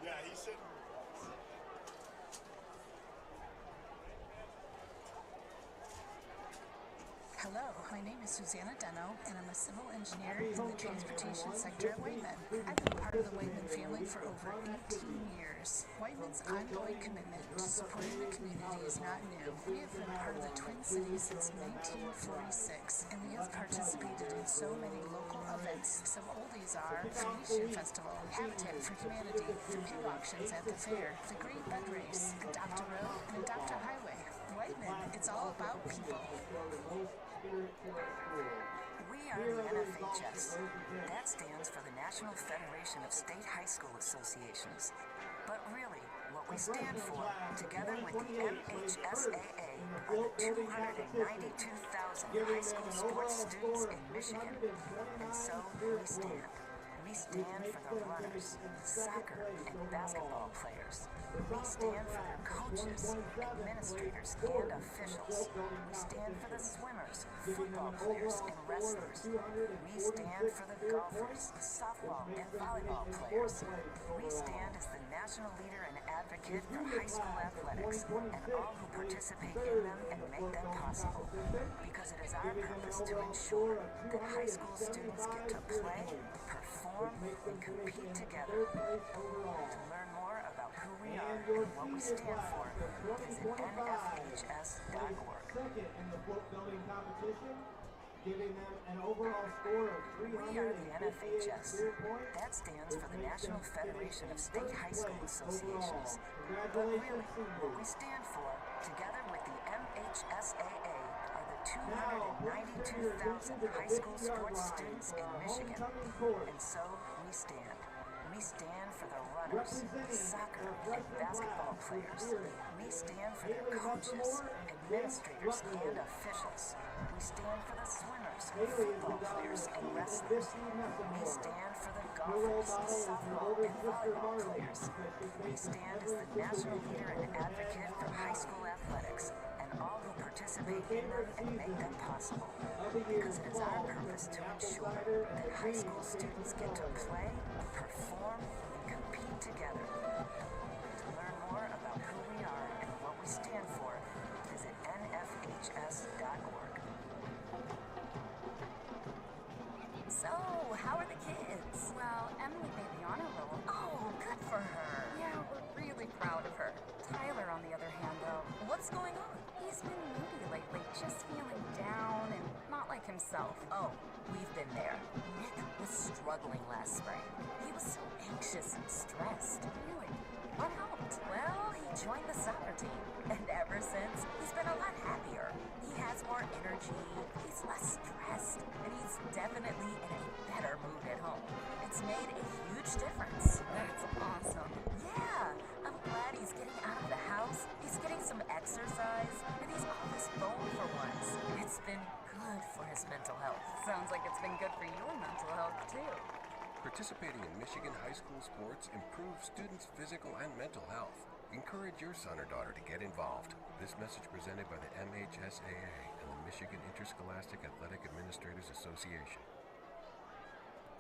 Yeah, he should. Hello, my name is Susanna Deno, and I'm a civil engineer in the transportation sector at Whiteman. I've been part of the Whiteman family for over 18 years. Whiteman's ongoing commitment to supporting the community is not new. We have been part of the Twin Cities since 1946, and we have participated in so many local events. Some oldies are Phoenician Festival, Habitat for Humanity, the pig auctions at the fair, the Great Bed Race, Adopt a Road, and Adopt a Highway. Whiteman, it's all about people. We are the NFHS. That stands for the National Federation of State High School Associations. But really, what we stand for, together with the MHSAA, are the 292,000 high school sports students in Michigan. And so we stand. We stand for the runners, soccer and basketball players. We stand for their coaches, administrators, and officials. We stand for the swimmers, football players, and wrestlers. We stand for the golfers, softball and volleyball players. We stand as the national leader and advocate for high school athletics and all who participate in them and make them possible. Because it is our purpose to ensure that high school students get to play, perform, and compete together. To learn more about who we are and what we stand for, visit nfhs.org. Second in the float building competition, giving them an overall score of 300. We are the NFHS. That stands for the National Federation of State High School Associations. But really, what we stand for, together with the MHSAA, are the 292,000 high school sports students in Michigan. And so we stand. We stand for the runners, soccer and basketball players. We stand for their coaches, administrators, and officials. We stand for the swimmers, football players, and wrestlers. We stand for the golfers, softball, and volleyball players. We stand as the national leader and advocate for high school athletics and all who participate in them and make them possible. Because it is our purpose to ensure that high school students get to play, perform, and compete together. To learn more about who we are and what we stand for, visit nfhs.org. himself. Oh, we've been there. Nick was struggling last spring. He was so anxious and stressed. Really? What helped? Well, he joined the soccer team. And ever since, he's been a lot happier. He has more energy, he's less stressed, and he's definitely in a better mood at home. It's made a huge difference. That's awesome. Yeah, I'm glad he's getting out of the house, he's getting some exercise, and he's off his phone for once. It's been good for his mental health. Sounds like it's been good for your mental health, too. Participating in Michigan high school sports improves students' physical and mental health. Encourage your son or daughter to get involved. This message presented by the MHSAA and the Michigan Interscholastic Athletic Administrators Association.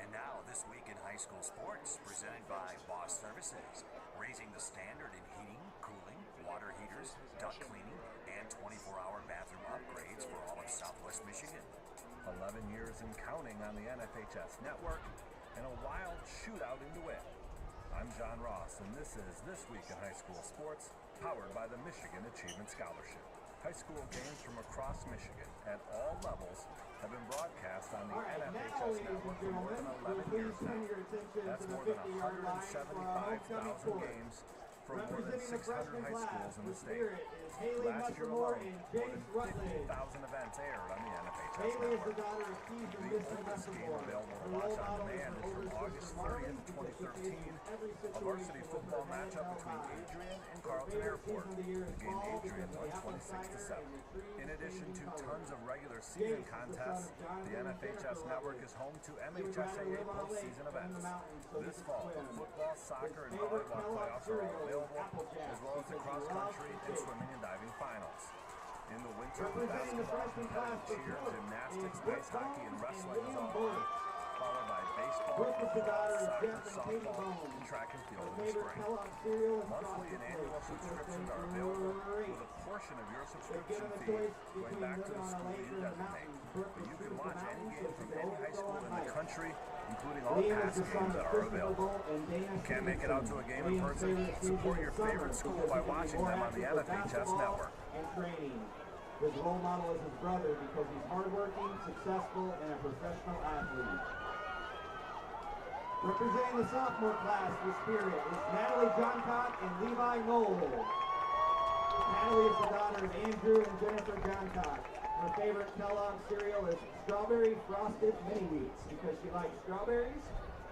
And now, This Week in High School Sports, presented by Boss Services, raising the standard in heating, cooling, water heaters, duct cleaning, and 24-hour bathroom upgrades for all of Southwest Michigan. 11 years and counting on the NFHS network, and a wild shootout into it. I'm John Ross, and this is This Week in High School Sports, powered by the Michigan Achievement Scholarship. High school games from across Michigan at all levels have been broadcast on the NFHS network for more than 11 years now. That's more than 175,000 games from more than 600 high schools in the state. Last year alone, more than 50,000 events aired on the NFHS network. The oldest game available to watch on demand is from August 30th, 2013, a varsity football matchup between Adrian and Carleton Airport. The game Adrian won 26-7. In addition to tons of regular season contests, the NFHS network is home to MHSAA postseason events. This fall, the football, soccer, and volleyball playoffs are all available, as well as the cross-country and swimming and diving finals. In the winter, basketball, competitive cheer, gymnastics, ice hockey, and wrestling is all on, followed by baseball, lacrosse, soccer, softball, and track and field in the spring. Monthly and annual subscriptions are available, with a portion of your subscription fee going back to the school you designate. But you can watch any game from any high school in the country, including all past games that are available. Can't make it out to a game in person? Support your favorite school by watching them on the NFHS network. And training. His role model is his brother because he's hardworking, successful, and a professional athlete. Representing the sophomore class with spirit is Natalie Johncock and Levi Knoll. Natalie is the daughter of Andrew and Jennifer Johncock. Her favorite Kellogg cereal is Strawberry Frosted Mini Wheats because she likes strawberries.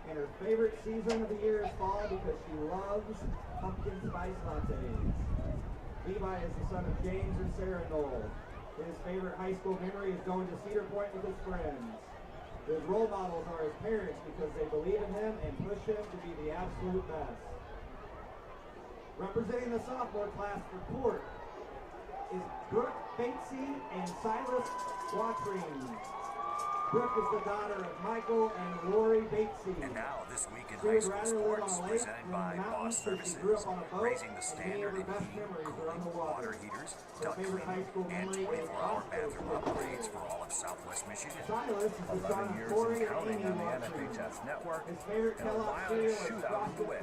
And her favorite season of the year is fall because she loves pumpkin spice lattes. Levi is the son of James and Sarah Knoll. His favorite high school memory is going to Cedar Point with his friends. His role models are his parents because they believe in him and push him to be the absolute best. Representing the sophomore class for Port is Brooke Batesy and Silas Watring. Brooke is the daughter of Michael and Lori Batesy. And now, This Week in High School Sports, presented by Boss Services, raising the standard in heating, cooling, water heaters, duct cleaning, and 24-hour bathroom upgrades for all of Southwest Michigan. 11 years and counting on the NFHS network, and a wild shootout into it.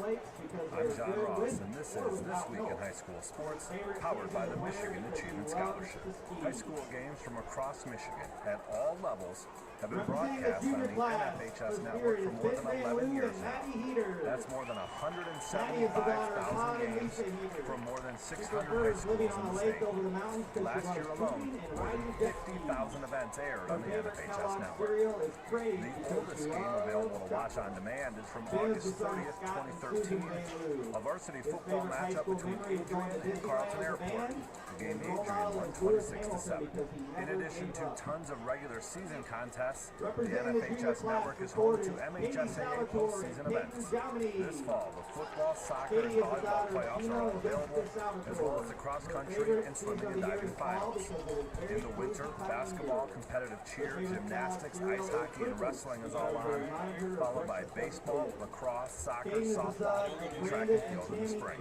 I'm John Ross, and this is This Week in High School Sports, powered by the Michigan Achievement Scholarship. High school games from across Michigan at all levels have been broadcast on the NFHS network for more than 11 years now. That's more than 175,000 games from more than 600 high schools in the state. Last year alone, more than 50,000 events aired on the NFHS network. The oldest game available to watch on demand is from August 30th, 2013, a varsity football matchup between Adrian and Carleton Airport. The game Adrian won 26-7. In addition to tons of regular season contests, the NFHS network is home to MHSAA postseason events. This fall, the football, soccer, and volleyball playoffs are all available, as well as the cross-country and swimming and diving finals. In the winter, basketball, competitive cheer, gymnastics, ice hockey, and wrestling is all on, followed by baseball, lacrosse, soccer, softball, and track and field in the spring.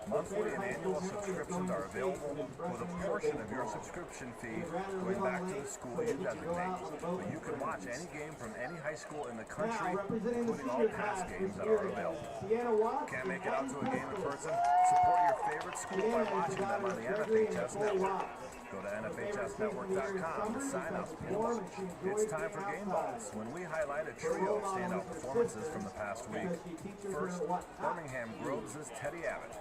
Monthly and annual subscriptions are available, with a portion of your subscription fee going back to the school you designate. But you can watch any game from any high school in the country, including all past games that are available. Can't make it out to a game in person? Support your favorite school by watching them on the NFHS network. Go to NFHSnetwork.com to sign up and watch. It's time for Game Balls, when we highlight a trio of standout performances from the past week. First, Birmingham Groves' Teddy Abbott.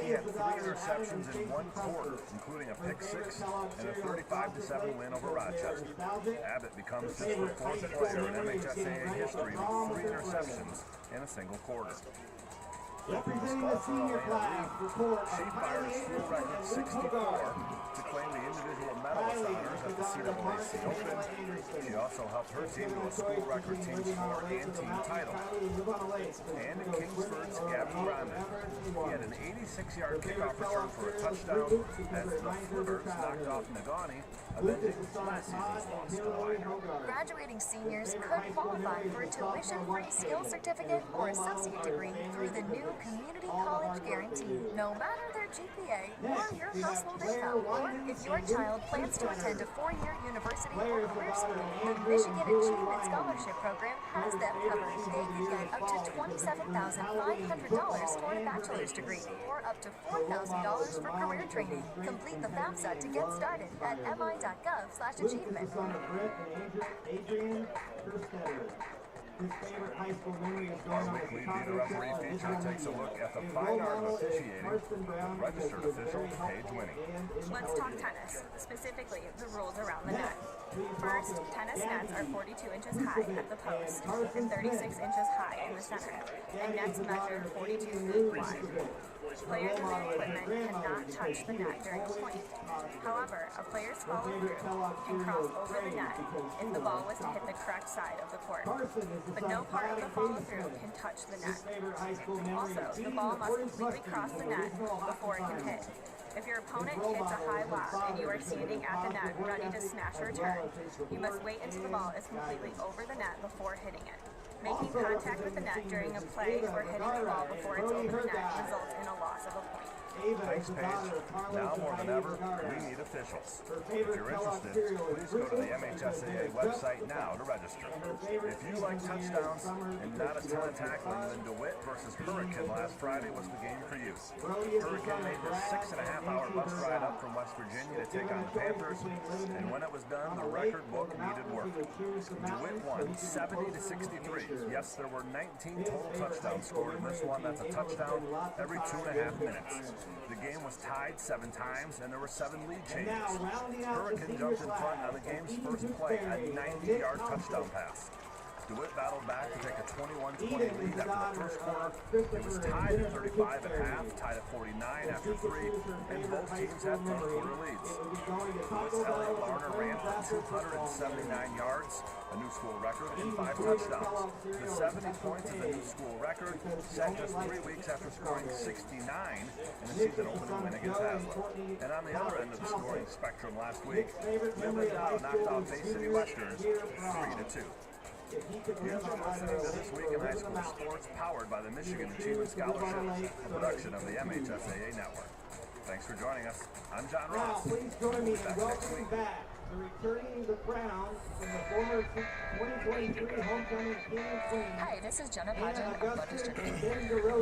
He had 3 interceptions in 1 quarter, including a pick 6 and a 35-7 win over Rochester. Abbott becomes just the 4th player in MHSAA history with 3 interceptions in a single quarter. Representing the senior class for Portage, She fired a school record 64 to claim the individual medalist honors at the CAAC Open. She also helped her team to a school record team score and team title. And in Kingsford's Gavin Grondin. He had an 86-yard kickoff return for a touchdown as the Flippers knocked off Nagani, avenging last season's loss to Widener. Graduating seniors could qualify for a tuition-free skills certificate or associate degree through the new Community College Guarantee. No matter their GPA or your household income, or if your child plans to attend a 4-year university or career school, the Michigan Achievement Scholarship Program has them covered. They can get up to $27,500 for a bachelor's degree or up to $4,000 for career training. Complete the FAFSA to get started at mi.gov/achievement. Adrian Kerstetter. His favorite high school memory is going on at Weekly Chicago Beat Referee feature takes a look at the fine art of officiating with registered official Paige Winnie. Let's talk tennis, specifically the rules around the net. First, tennis nets are 42 inches high at the post and 36 inches high in the center, and nets measure 42 feet wide. Players and their equipment cannot touch the net during a point. However, a player's follow-through can cross over the net if the ball was to hit the correct side of the court. But no part of the follow-through can touch the net. Also, the ball must completely cross the net before it can hit. If your opponent hits a high lob and you are standing at the net ready to smash a return, you must wait until the ball is completely over the net before hitting it. Making contact with the net during a play or hitting the ball before it's over the net results in a loss of a point. Thanks, Paige. Now more than ever, we need officials. If you're interested, please go to the MHSAA website now to register. If you like touchdowns and not a ton of tackling, then DeWitt versus Hurricane last Friday was the game for you. Hurricane made the 6.5-hour bus ride up from West Virginia to take on the Panthers, and when it was done, the record book needed work. DeWitt won 70-63. Yes, there were 19 total touchdowns scored in this one. That's a touchdown every 2.5 minutes. The game was tied 7 times, and there were 7 lead changes. Hurricane jumped in front on the game's first play, a 90-yard touchdown pass. DeWitt battled back to take a 21-20 lead after the first quarter. It was tied at 35 at half, tied at 49 after 3, and both teams had third-quarter leads. DeWitt's Elliot Larner ran for 279 yards, a new school record, and 5 touchdowns. The 70 points is a new school record, set just 3 weeks after scoring 69 in a season-opening win against Haslam. And on the other end of the scoring spectrum last week, Minnesota knocked off Bay City Westerns 3-2. You've been listening to This Week in High School Sports, powered by the Michigan Achievement Scholarship, a production of the MHSAA Network. Thanks for joining us. I'm John Now, Ross. please join me in welcoming back the returning the crown from the former 2023 homecoming king and queen. Hi, this is Jenna Pageant of Bud District. Rose.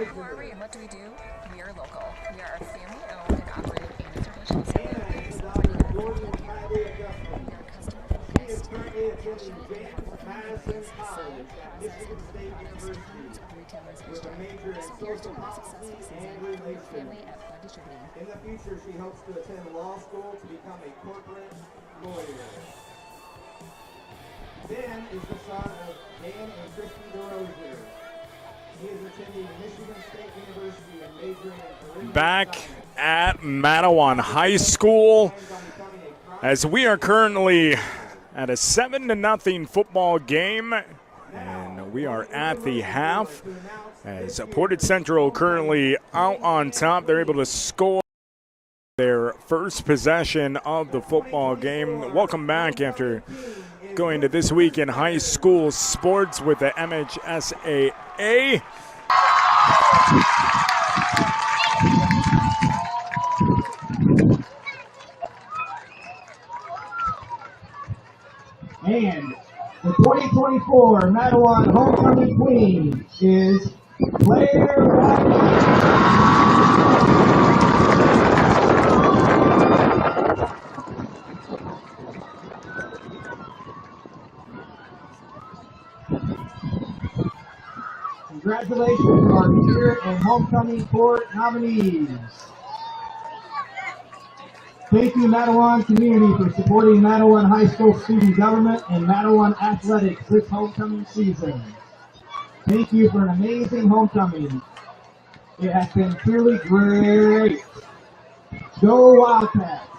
Who are we and what do we do? We are local. We are a family-owned and operated interventional center supporting Jordan Friday Adjustment. We are customer He is focused. currently attending James Madison College at Michigan State University with a major in social policy and relations. Family at Bud Distributing. In the future, she hopes to attend law school to become a corporate lawyer. Ben is the son of Dan and Christy DeRozier. He is attending Michigan State University and majoring in political Back science. at Mattawan High School, as we are currently at a 7-0 football game, and we are at the half. As Portage Central currently out on top, they're able to score their first possession of the football game. Welcome back after going to This Week in High School Sports with the MHSAA. And the 2024 Mattawan Homecoming Queen is Claire White. our cheer and homecoming court nominees. Thank you, Mattawan community, for supporting Mattawan High School student government and Mattawan athletics this homecoming season. Thank you for an amazing homecoming. It has been truly great. Go Wildcats!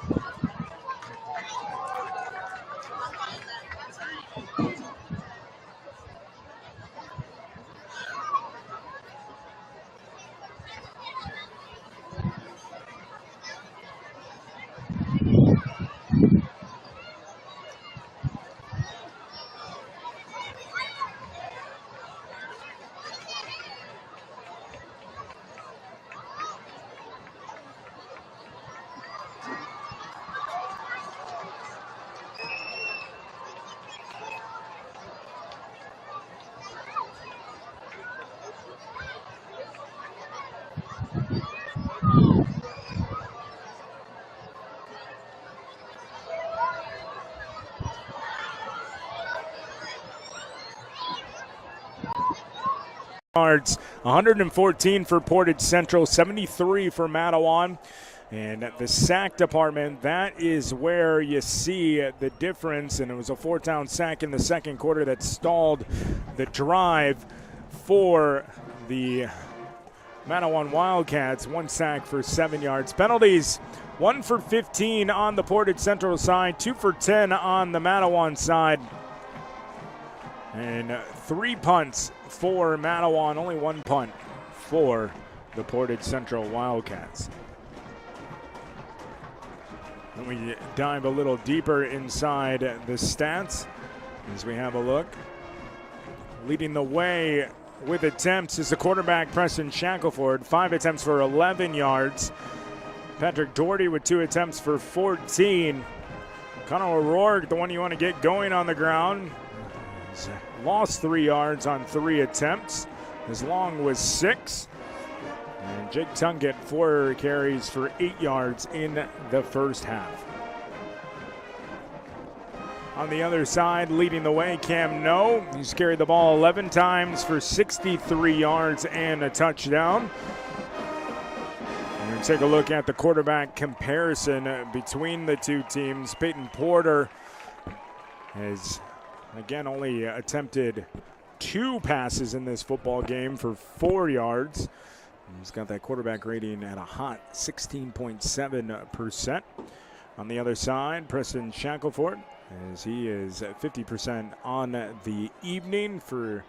Yards, 114 for Portage Central, 73 for Mattawan. And the sack department, that is where you see the difference. And it was a 4-down sack in the second quarter that stalled the drive for the Mattawan Wildcats. 1 sack for 7 yards. Penalties, 1 for 15 on the Portage Central side, 2 for 10 on the Mattawan side. And 3 punts for Mattawan, only 1 punt for the Portage Central Wildcats. And we dive a little deeper inside the stats as we have a look. Leading the way with attempts is the quarterback Preston Shackelford, 5 attempts for 11 yards. Patrick Doherty with 2 attempts for 14. Connor O'Rourke, the one you want to get going on the ground, lost 3 yards on 3 attempts. His long was 6. And Jake Tungett, 4 carries for 8 yards in the first half. On the other side, leading the way, Cam No. He's carried the ball 11 times for 63 yards and a touchdown. And take a look at the quarterback comparison between the two teams. Peyton Porter has, again, only attempted 2 passes in this football game for 4 yards. He's got that quarterback rating at a hot 16.7%. On the other side, Preston Shackelford, as he is at 50% on the evening for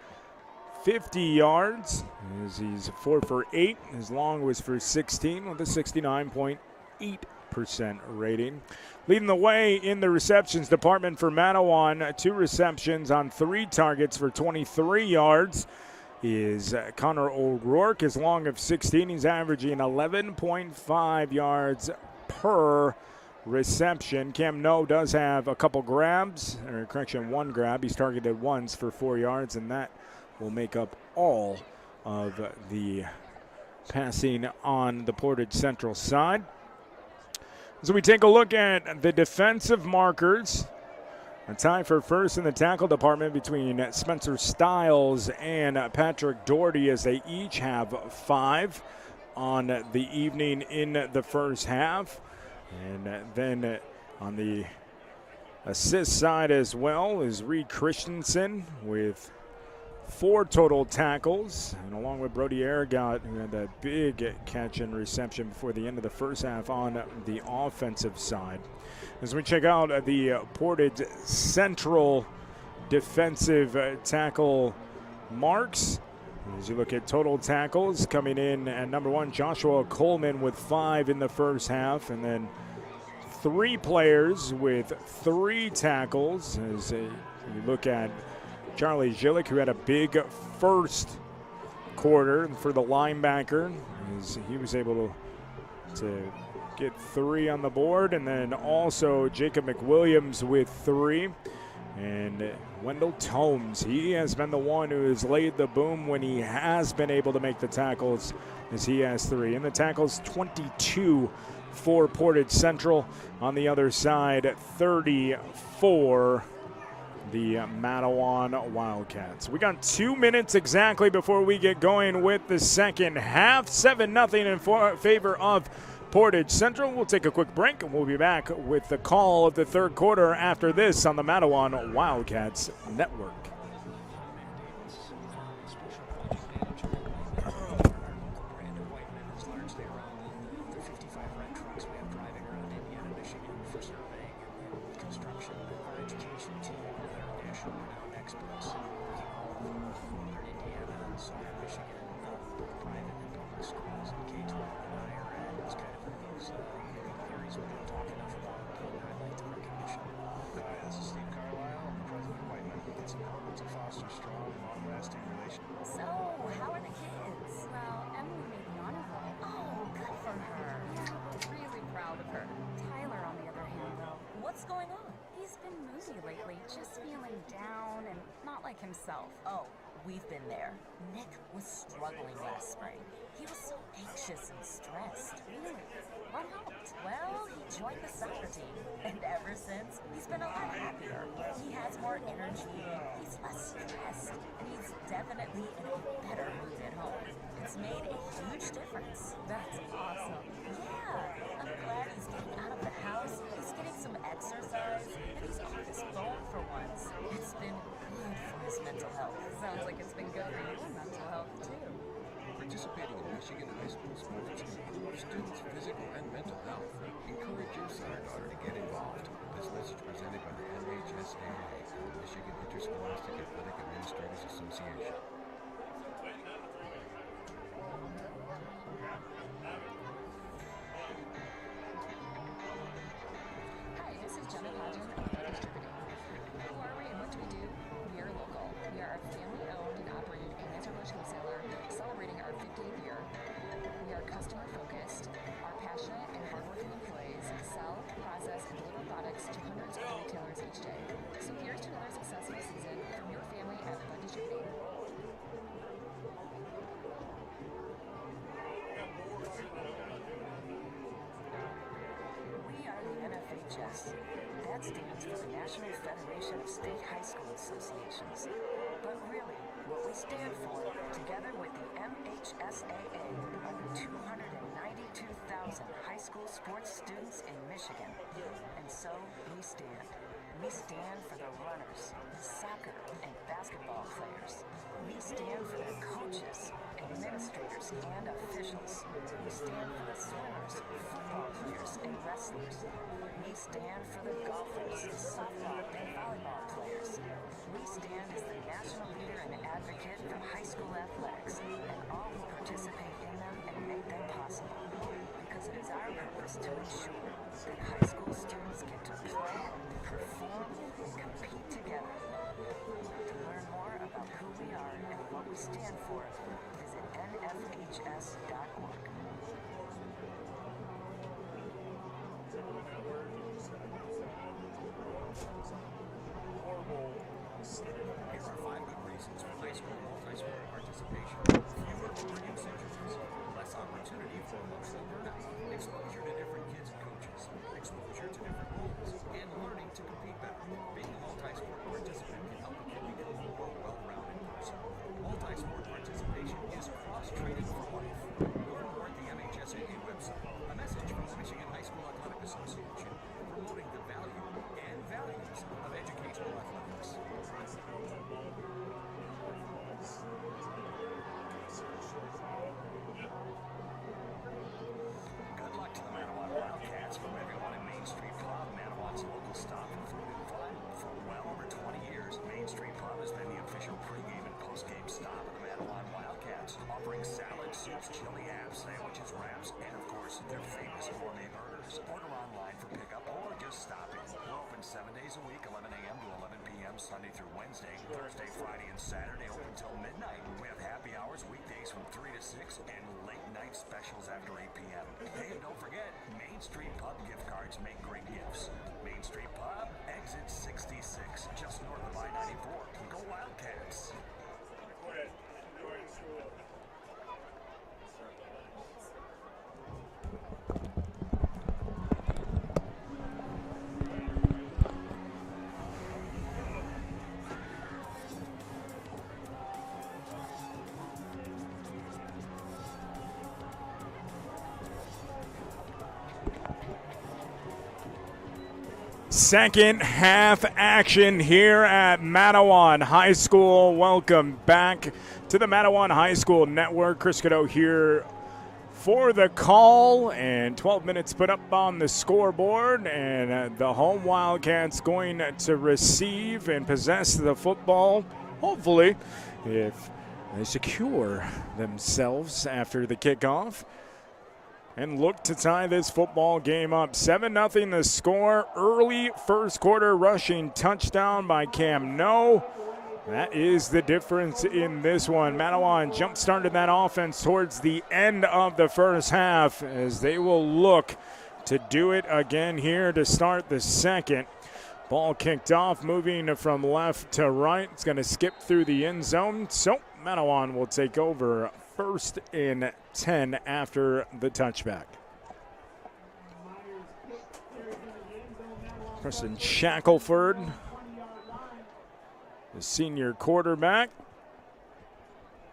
50 yards, as he's 4 for 8. His long was for 16 with a 69.8% rating. Leading the way in the receptions department for Mattawan, 2 receptions on 3 targets for 23 yards. Is Connor O'Rourke, his long of 16. He's averaging 11.5 yards per reception. Cam No does have a couple grabs, or correction, 1 grab. He's targeted once for 4 yards, and that will make up all of the passing on the Portage Central side. So we take a look at the defensive markers. A tie for first in the tackle department between Spencer Stiles and Patrick Doherty, as they each have 5 on the evening in the first half. And then on the assist side as well is Reed Christensen with 4 total tackles, and along with Brody Aragot, who had that big catch and reception before the end of the first half on the offensive side. As we check out the Portage Central defensive tackle marks, as you look at total tackles, coming in at number 1, Joshua Coleman with 5 in the first half, and then 3 players with 3 tackles. As you look at Charlie Gillick, who had a big first quarter for the linebacker, as he was able to get 3 on the board, and then also Jacob McWilliams with 3. And Wendell Tomes, he has been the one who has laid the boom when he has been able to make the tackles, as he has 3. And the tackles, 22 for Portage Central. On the other side, 30 for the Mattawan Wildcats. We got 2 minutes exactly before we get going with the second half. 7-0 in favor of Portage Central. We'll take a quick break and we'll be back with the call of the third quarter after this on the Mattawan Wildcats Network. So, how are the kids? Well, Emily made the honor roll. Oh, good for her. Yeah, really proud of her. Tyler, on the other hand, though, what's going on? He's been moody lately, just feeling down and not like himself. Oh, we've been there. Nick was struggling last spring. He was so anxious and stressed. Really? What helped? Well, he joined the soccer team, and ever since, he's been a lot happier. He has more energy, he's less stressed, and he's definitely in a better mood at home. It's made a huge difference. That's awesome. Yeah, I'm glad he's getting out of the house, he's getting some exercise, and he's off his phone for once. It's been good for his mental health. Sounds like it's been good for your mental health, too. Participating in Michigan high school sports improves students' physical and mental health. Encourage your son or daughter to get involved. This message presented by the MHSAA, the Michigan Interscholastic Athletic Administrators Association. Hi, this is Jenna Hodgen of Portage Distributing. Who are we and what do we do? We are local. We are a family-owned and operated Anheuser-Busch wholesaler celebrating our 50th year. We are customer-focused. Our passionate and hardworking employees sell, process, and deliver products to hundreds of retailers each day. So here's to another successful season from your family at Bud Distributing. We are the NFHS. That stands for the National Federation of State High School Associations. But really, what we stand for, together with the MHSAA, are the 292,000 high school sports students in Michigan. And so we stand. We stand for the runners, soccer and basketball players. We stand for the coaches, administrators, and officials. We stand for the swimmers, football players, and wrestlers. We stand for the golfers, softball and volleyball players. We stand as the national leader and advocate for high school athletics and all who participate in them and make them possible. Because it is our purpose to ensure that high school students get to play, perform, and compete together. To learn more about who we are and what we stand for, visit nfhs.org. Here are 5 good reasons for high school multi-sport participation. Fewer overuse injuries, less opportunity for emotional burnout, exposure to different kids and coaches, exposure to different roles, and learning to compete better. Being a multi-sport participant can help a kid become a more well-rounded person. Multi-sport participation is cross-training for life. Learn more at the MHSAA website. A message from the Michigan High School Athletic Association promoting the value and values of educational athletics. Good luck to the Mattawan Wildcats from everyone in Main Street Pub, Mattawan's local stop for food and fun. For well over 20 years, Main Street Pub has been the official pregame and postgame stop of the Mattawan Wildcats, offering salads, soups, chili apps, sandwiches, wraps, and of course, their famous gourmet burgers. Order online for pickup or just stop in. We're open 7 days a week, 11 a.m. to 11 p.m. Sunday through Wednesday, Thursday, Friday, and Saturday open until midnight. We have happy hours weekdays from 3 to 6 and late night specials after 8 p.m. Hey, and don't forget, Main Street Pub gift cards make great gifts. Main Street Pub, exit 66, just north of I-94. Go Wildcats! Second half action here at Mattawan High School. Welcome back to the Mattawan High School Network. Chris Cadeau here for the call, and 12 minutes put up on the scoreboard, and the home Wildcats going to receive and possess the football, hopefully, if they secure themselves after the kickoff and look to tie this football game up. 7-0 the score. Early first quarter rushing touchdown by Cam No. That is the difference in this one. Mattawan jump-started that offense towards the end of the first half as they will look to do it again here to start the second. Ball kicked off, moving from left to right. It's going to skip through the end zone. So Mattawan will take over 1st and 10 after the touchback. Preston Shackelford, the senior quarterback,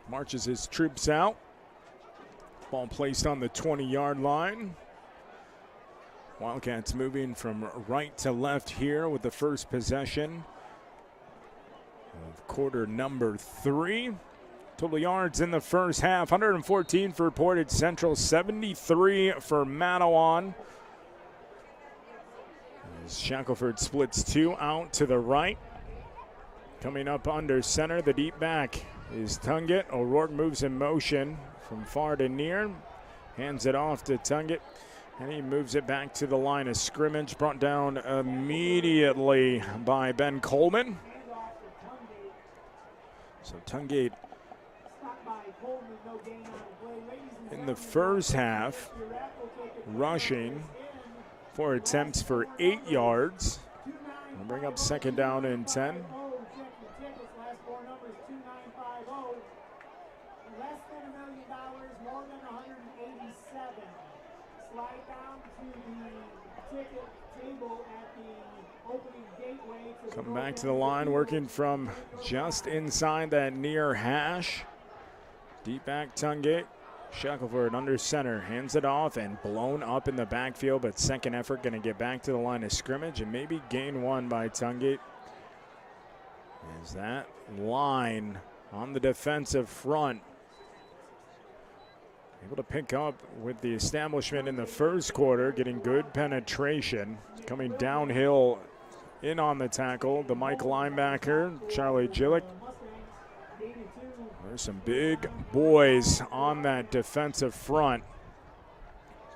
marches his troops out. Ball placed on the 20-yard line. Wildcats moving from right to left here with the first possession of quarter number 3. Total yards in the first half, 114 for Portage Central, 73 for Mattawan. As Shackelford splits 2 out to the right. Coming up under center, the deep back is Tungate. O'Rourke moves in motion from far to near. Hands it off to Tungate, and he moves it back to the line of scrimmage. Brought down immediately by Ben Coleman. So Tungate in the first half, rushing 4 attempts for 8 yards. We'll bring up second down and 10. Come back to the line, working from just inside that near hash. Deep back Tungate. Shackelford under center, hands it off and blown up in the backfield, but second effort going to get back to the line of scrimmage and maybe gain 1 by Tungate. As that line on the defensive front able to pick up with the establishment in the first quarter, getting good penetration. Coming downhill in on the tackle, the Mike linebacker, Charlie Gillick. There's some big boys on that defensive front.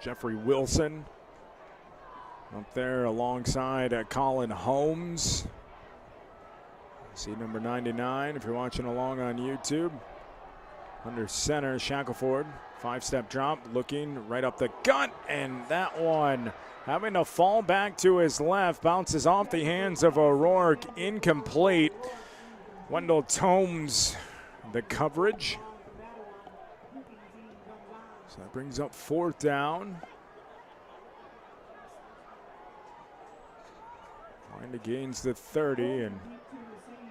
Jeffrey Wilson up there alongside Colin Holmes. See number 99 if you're watching along on YouTube. Under center, Shackelford, 5-step drop, looking right up the gut, and that one having to fall back to his left, bounces off the hands of O'Rourke, incomplete. Wendell Tomes the coverage. So that brings up 4th down. Trying to gains the 30, and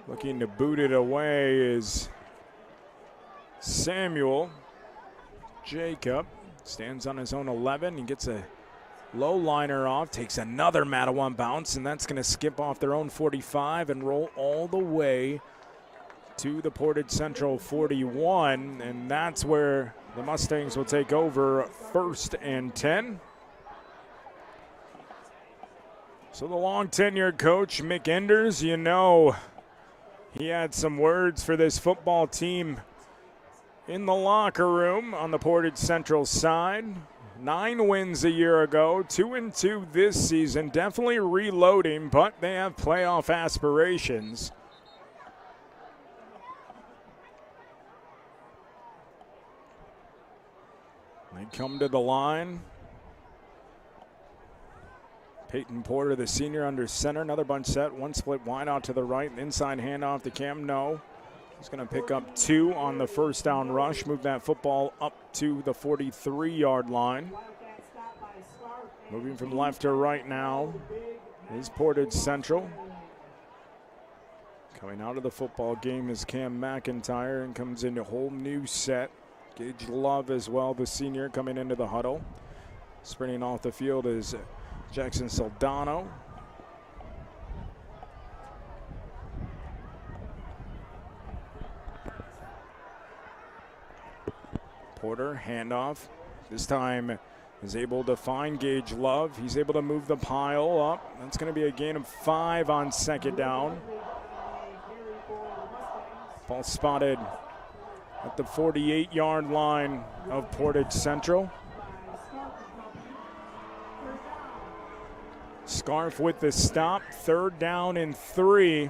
looking to boot it away is Samuel Jacob. Stands on his own 11. He gets a low liner off, takes another Mattawan bounce, and that's going to skip off their own 45 and roll all the way to the Portage Central 41, and that's where the Mustangs will take over 1st and 10. So the long tenured coach, Mick Enders, you know, he had some words for this football team in the locker room on the Portage Central side. 9 wins a year ago, 2-2 this season. Definitely reloading, but they have playoff aspirations. They come to the line. Peyton Porter, the senior, under center. Another bunch set. 1 split wide out to the right. Inside handoff to Cam No. He's going to pick up 2 on the first down rush. Move that football up to the 43-yard line. Moving from left to right now is Portage Central. Coming out of the football game is Cam McIntyre, and comes into a whole new set. Gage Love as well, the senior, coming into the huddle. Sprinting off the field is Jackson Soldano. Porter, handoff. This time is able to find Gage Love. He's able to move the pile up. That's going to be a gain of 5 on second down. Ball spotted at the 48-yard line of Portage Central. Scarf with the stop, 3rd down and 3.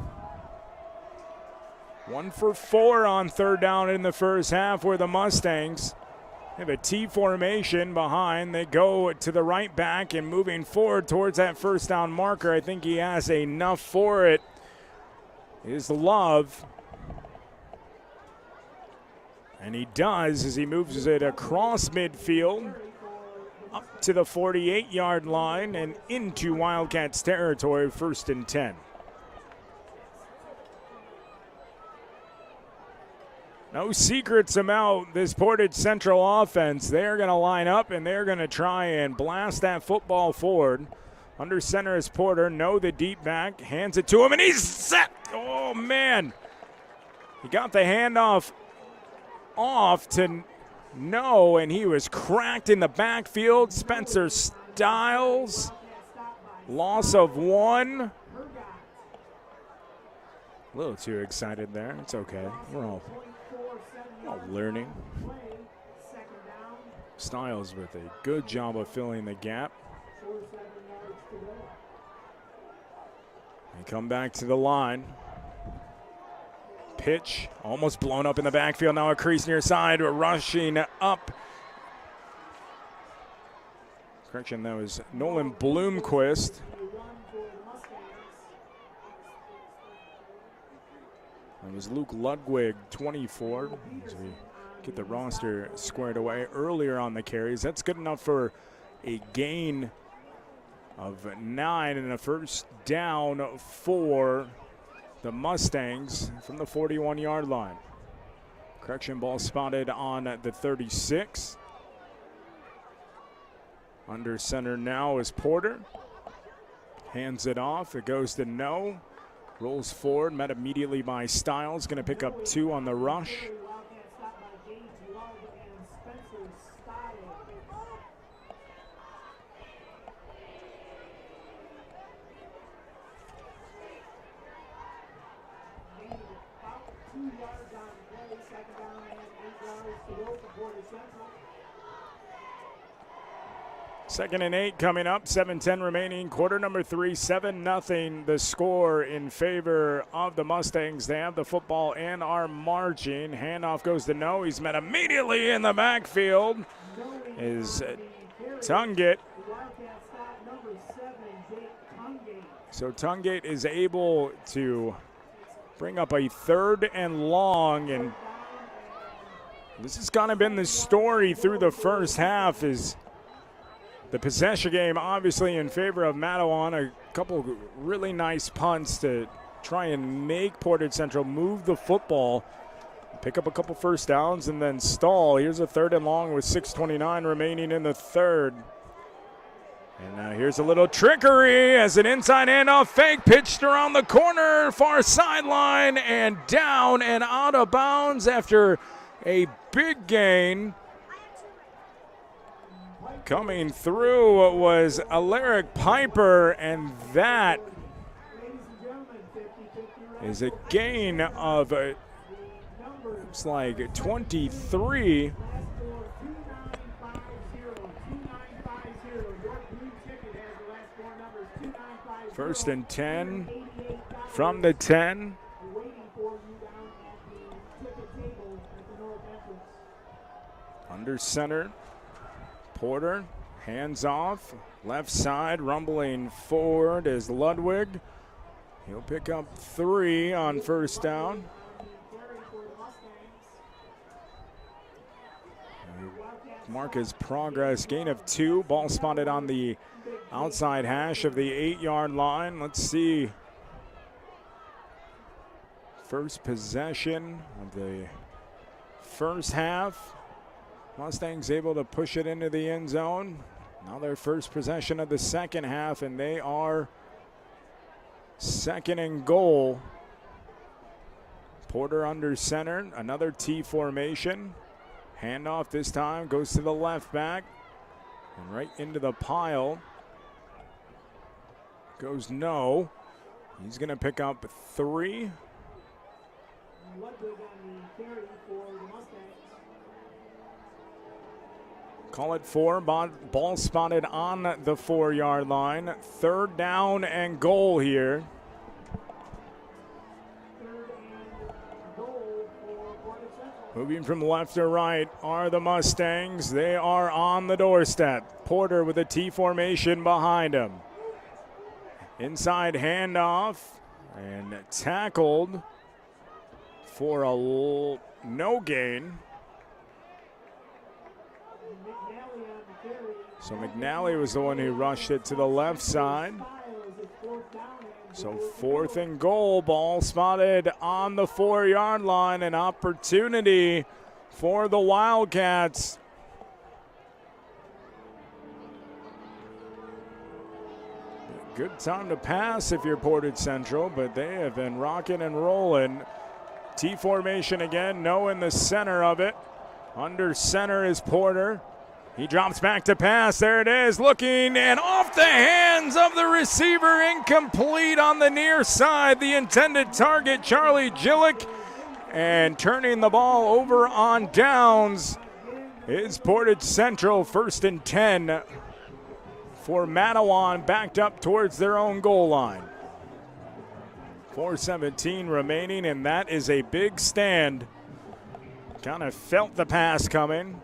1 for 4 on 3rd down in the first half, where the Mustangs have a T formation behind. They go to the right back and moving forward towards that first down marker. I think he has enough for it. Is Love. And he does as he moves it across midfield up to the 48-yard line and into Wildcats territory, 1st and 10. No secrets about this Portage Central offense. They're going to line up and they're going to try and blast that football forward. Under center is Porter. No, the deep back. Hands it to him and he's set. Oh, man. He got the handoff off to No, and he was cracked in the backfield. Spencer Stiles. Loss of 1. A little too excited there. It's okay. We're all learning. Stiles with a good job of filling the gap. They come back to the line. Pitch almost blown up in the backfield. Now a crease near side, rushing up. Correction, that was Nolan Bloomquist. It was Luke Ludwig, 24, as we get the roster squared away earlier on the carries. That's good enough for a gain of 9 and a first down for the Mustangs from the 41-yard line. Correction, ball spotted on the 36. Under center now is Porter. Hands it off. It goes to No. Rolls forward, met immediately by Stiles. Going to pick up 2 on the rush. Second and 8 coming up, 7:10 remaining, quarter number 3, 7-0 the score in favor of the Mustangs. They have the football and are marching. Handoff goes to No. He's met immediately in the backfield. Is Tungate. So Tungate is able to bring up a 3rd and long, and this has kind of been the story through the first half. Is the possession game obviously in favor of Mattawan. A couple really nice punts to try and make Portage Central move the football, pick up a couple first downs, and then stall. Here's a 3rd and long with 6:29 remaining in the 3rd. And now here's a little trickery as an inside handoff fake pitched around the corner, far sideline, and down and out of bounds after a big gain. Coming through was Alaric Piper, and that is a gain of, looks like 23. First and 10 from the 10. Under center. Porter, hands off, left side, rumbling forward is Ludwig. He'll pick up 3 on first down. Mark his progress, gain of 2, ball spotted on the outside hash of the 8-yard line. Let's see. First possession of the first half. Mustangs able to push it into the end zone. Now their first possession of the second half, and they are 2nd and goal. Porter under center, another T formation. Handoff this time goes to the left back and right into the pile. Goes no. He's going to pick up 3. Ludwig on the carry for the Mustangs. Call it 4. Ball spotted on the 4-yard line. 3rd down and goal here. 3rd and goal for Portage Central. Moving from left to right are the Mustangs. They are on the doorstep. Porter with a T formation behind him. Inside handoff and tackled for a no gain. McNally on the carry. So McNally was the one who rushed it to the left side. So 4th and goal, ball spotted on the 4-yard line. An opportunity for the Wildcats. Good time to pass if you're Portage Central, but they have been rocking and rolling. T formation again, no in the center of it. Under center is Porter. He drops back to pass. There it is, looking and off the hands of the receiver, incomplete on the near side. The intended target, Charlie Gillick, and turning the ball over on downs is Portage Central. 1st and 10 for Mattawan, backed up towards their own goal line. 4:17 remaining, and that is a big stand. Kind of felt the pass coming.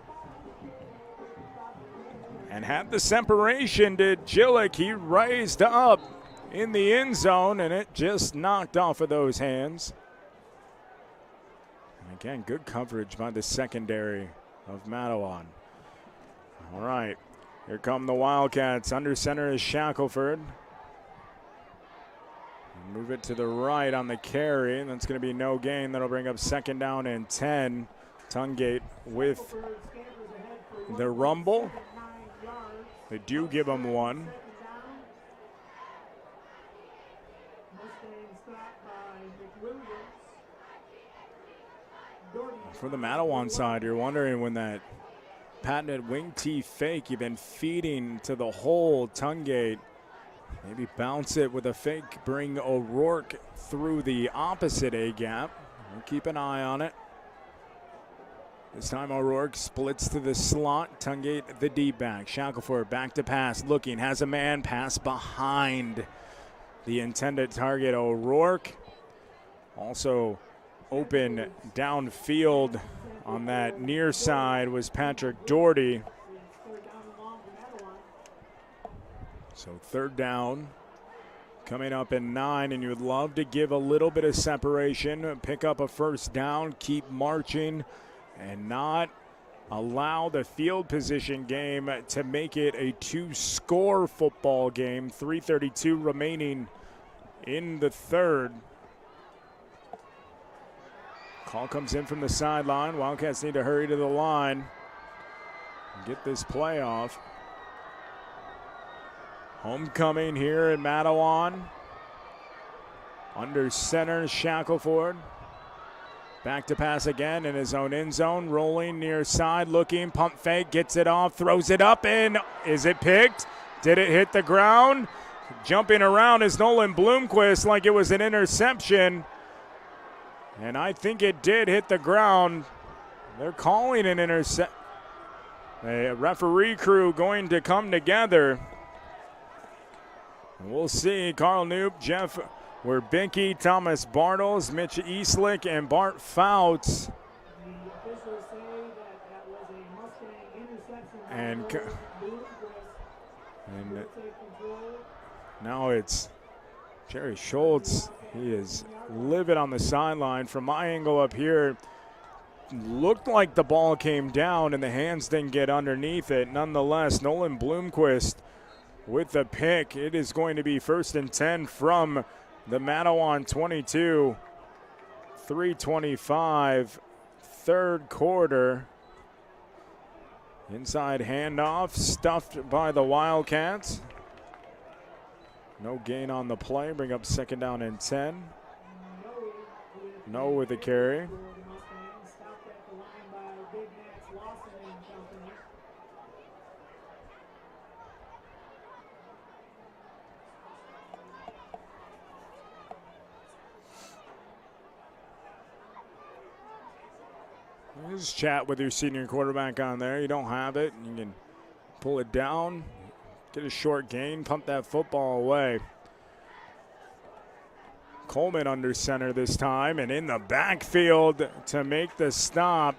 And had the separation to Gillick. He raised up in the end zone, and it just knocked off of those hands. And again, good coverage by the secondary of Mattawan. All right, here come the Wildcats. Under center is Shackelford. Move it to the right on the carry, and that's going to be no gain. That'll bring up 2nd down and 10. Tungate with the rumble. They do give him 1. For the Mattawan side, you're wondering when that patented wing T fake you've been feeding to the hole, Tungate. Maybe bounce it with a fake, bring O'Rourke through the opposite A-gap. We'll keep an eye on it. This time O'Rourke splits to the slot. Tungate the deep back. Shackelford back to pass, looking, has a man, pass behind the intended target, O'Rourke. Also open downfield on that near side was Patrick Doherty. So 3rd down coming up in 9, and you would love to give a little bit of separation, pick up a 1st down, keep marching, and not allow the field position game to make it a 2-score football game. 3:32 remaining in the 3rd. Call comes in from the sideline. Wildcats need to hurry to the line and get this play off. Homecoming here in Mattawan. Under center, Shackelford. Back to pass again in his own end zone. Rolling near side, looking, pump fake, gets it off, throws it up, and is it picked? Did it hit the ground? Jumping around is Nolan Bloomquist like it was an interception. And I think it did hit the ground. They're calling an intercept. A referee crew going to come together. We'll see. Carl Knoop, Jeff Werbinke, Thomas Bartles, Mitch Eastlick, and Bart Fouts. The officials say that was a Mustang interception. And now it's Jerry Schultz. He is livid on the sideline. From my angle up here, looked like the ball came down and the hands didn't get underneath it. Nonetheless, Nolan Bloomquist with the pick. It is going to be 1st and 10 from the Mattawan 22. 3:25, 3rd quarter. Inside handoff, stuffed by the Wildcats. No gain on the play, bring up 2nd down and 10. No with the carry. Just chat with your senior quarterback on there. You don't have it, you can pull it down, get a short gain, punt that football away. Coleman under center this time, and in the backfield to make the stop.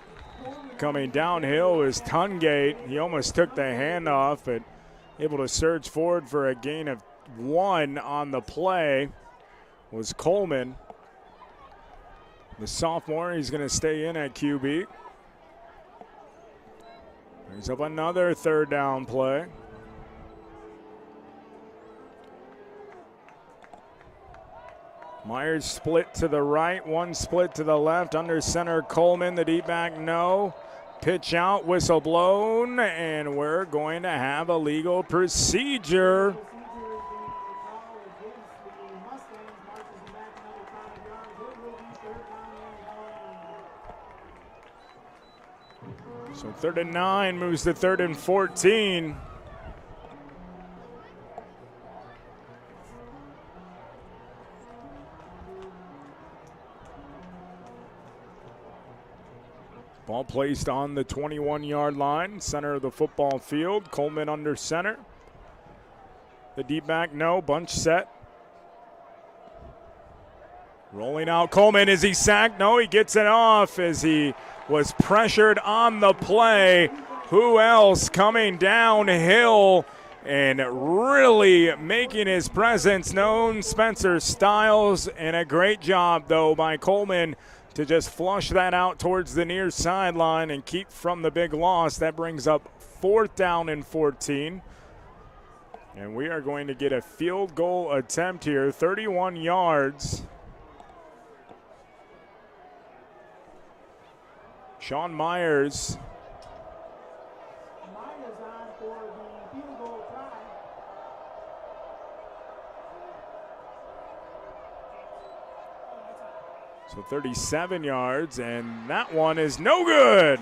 Coming downhill is Tungate. He almost took the handoff, but able to surge forward for a gain of 1 on the play was Coleman. The sophomore, he's going to stay in at QB. Brings up another third down play. Myers split to the right, one split to the left. Under center, Coleman, the deep back, no. Pitch out, whistle blown, and we're going to have a legal procedure. So 3rd and 9 moves to 3rd and 14. Ball placed on the 21-yard line, center of the football field. Coleman under center. The deep back, no. Bunch set. Rolling out Coleman. Is he sacked? No, he gets it off as he was pressured on the play. Who else coming downhill and really making his presence known? Spencer Stiles, and a great job, though, by Coleman to just flush that out towards the near sideline and keep from the big loss. That brings up 4th down and 14. And we are going to get a field goal attempt here, 31 yards. Sean Myers. Myers on for the field goal try. So 37 yards, and that one is no good.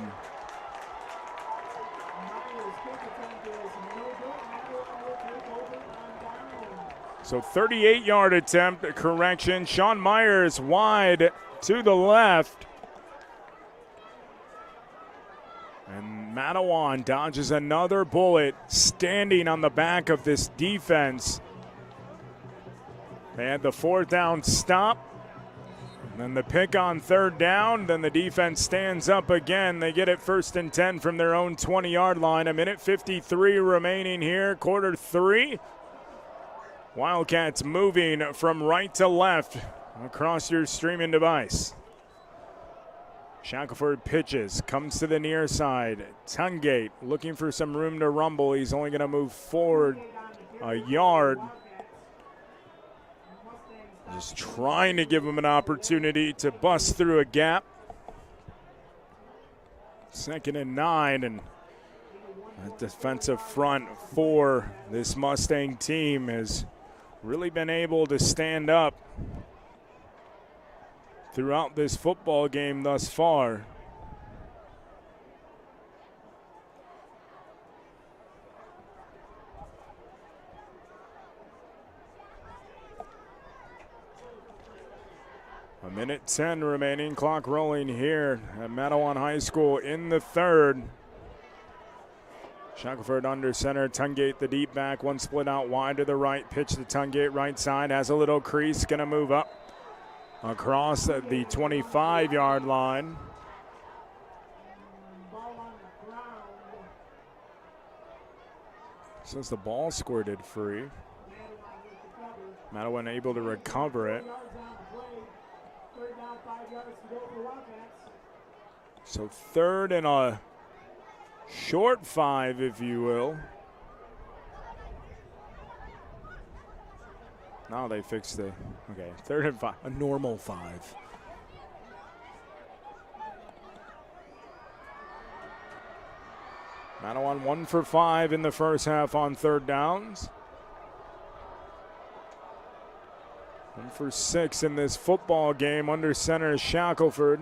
So 38-yard attempt, correction. Sean Myers wide to the left. And Mattawan dodges another bullet, standing on the back of this defense. They had the 4th down stop. And then the pick on 3rd down. Then the defense stands up again. They get it 1st and 10 from their own 20-yard line. 1:53 remaining here, quarter 3. Wildcats moving from right to left across your streaming device. Shackelford pitches, comes to the near side. Tungate looking for some room to rumble. He's only going to move forward a yard. Just trying to give him an opportunity to bust through a gap. 2nd and 9, and that defensive front for this Mustang team has really been able to stand up throughout this football game thus far. A minute 10 remaining, clock rolling here at Mattawan High School in the 3rd. Shackelford under center, Tungate the deep back, one split out wide to the right, pitch to Tungate right side, has a little crease, gonna move up across the 25-yard line. Says the ball squirted free. Mattawan able to recover it. So 3rd and a short 5, if you will. Now they fixed the, okay, 3rd and 5, a normal 5. Mattawan 1 for 5 in the first half on 3rd downs. 1 for 6 in this football game. Under center is Shackelford.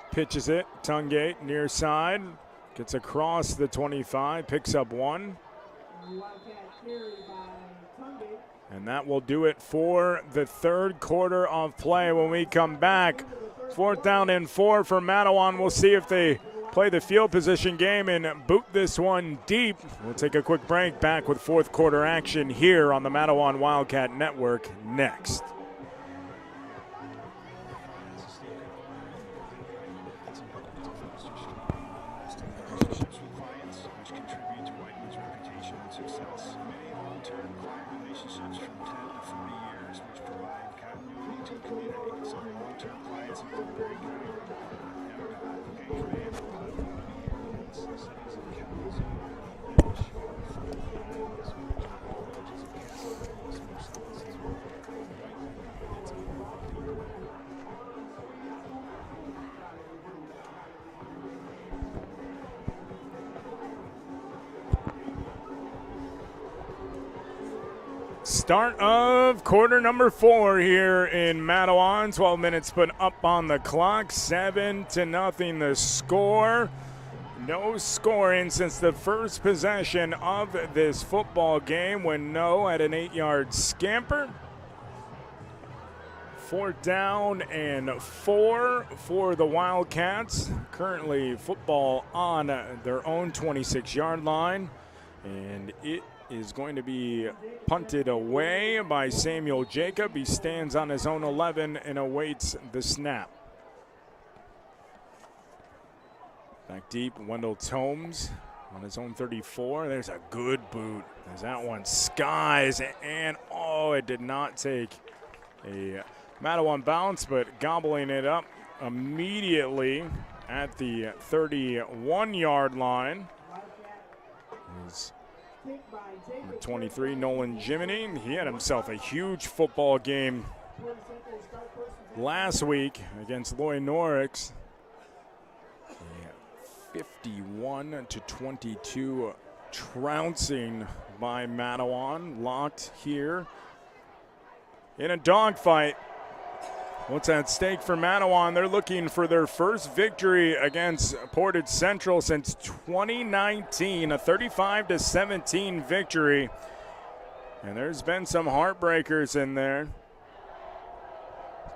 Pitches it, Tungate near side. Gets across the 25, picks up 1. And that will do it for the 3rd quarter of play. When we come back, 4th down and 4 for Mattawan. We'll see if they play the field position game and boot this one deep. We'll take a quick break. Back with 4th quarter action here on the Mattawan Wildcat Network next. Start of quarter number 4 here in Mattawan. 12 minutes put up on the clock. 7-0 the score. No scoring since the first possession of this football game when No had an 8-yard scamper. 4th down and 4 for the Wildcats. Currently football on their own 26-yard line. And it is going to be punted away by Samuel Jacob. He stands on his own 11 and awaits the snap. Back deep, Wendell Tomes on his own 34. There's a good boot. There's that one skies, and oh, it did not take a Mattawan bounce, but gobbling it up immediately at the 31-yard line is number 23, Nolan Jiminy. He had himself a huge football game last week against Loy Norix. 51-22 trouncing by Mattawan. Locked here in a dogfight. What's at stake for Mattawan? They're looking for their first victory against Portage Central since 2019, a 35-17 victory. And there's been some heartbreakers in there.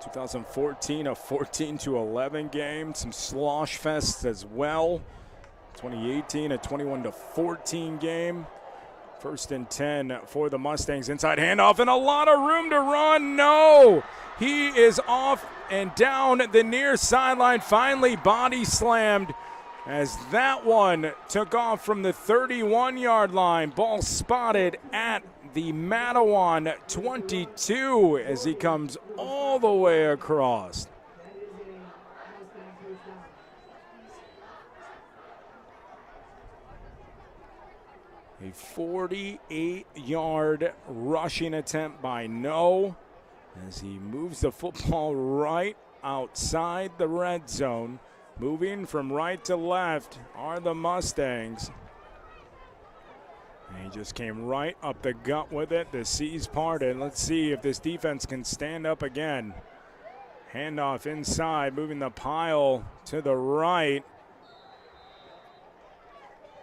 2014, a 14-11 game, some slosh fests as well. 2018, a 21-14 game. 1st and 10 for the Mustangs. Inside handoff and a lot of room to run. No, he is off and down the near sideline. Finally body slammed as that one took off from the 31-yard line. Ball spotted at the Mattawan 22 as he comes all the way across. A 48-yard rushing attempt by No as he moves the football right outside the red zone. Moving from right to left are the Mustangs. And he just came right up the gut with it. The C's parted. Let's see if this defense can stand up again. Handoff inside, moving the pile to the right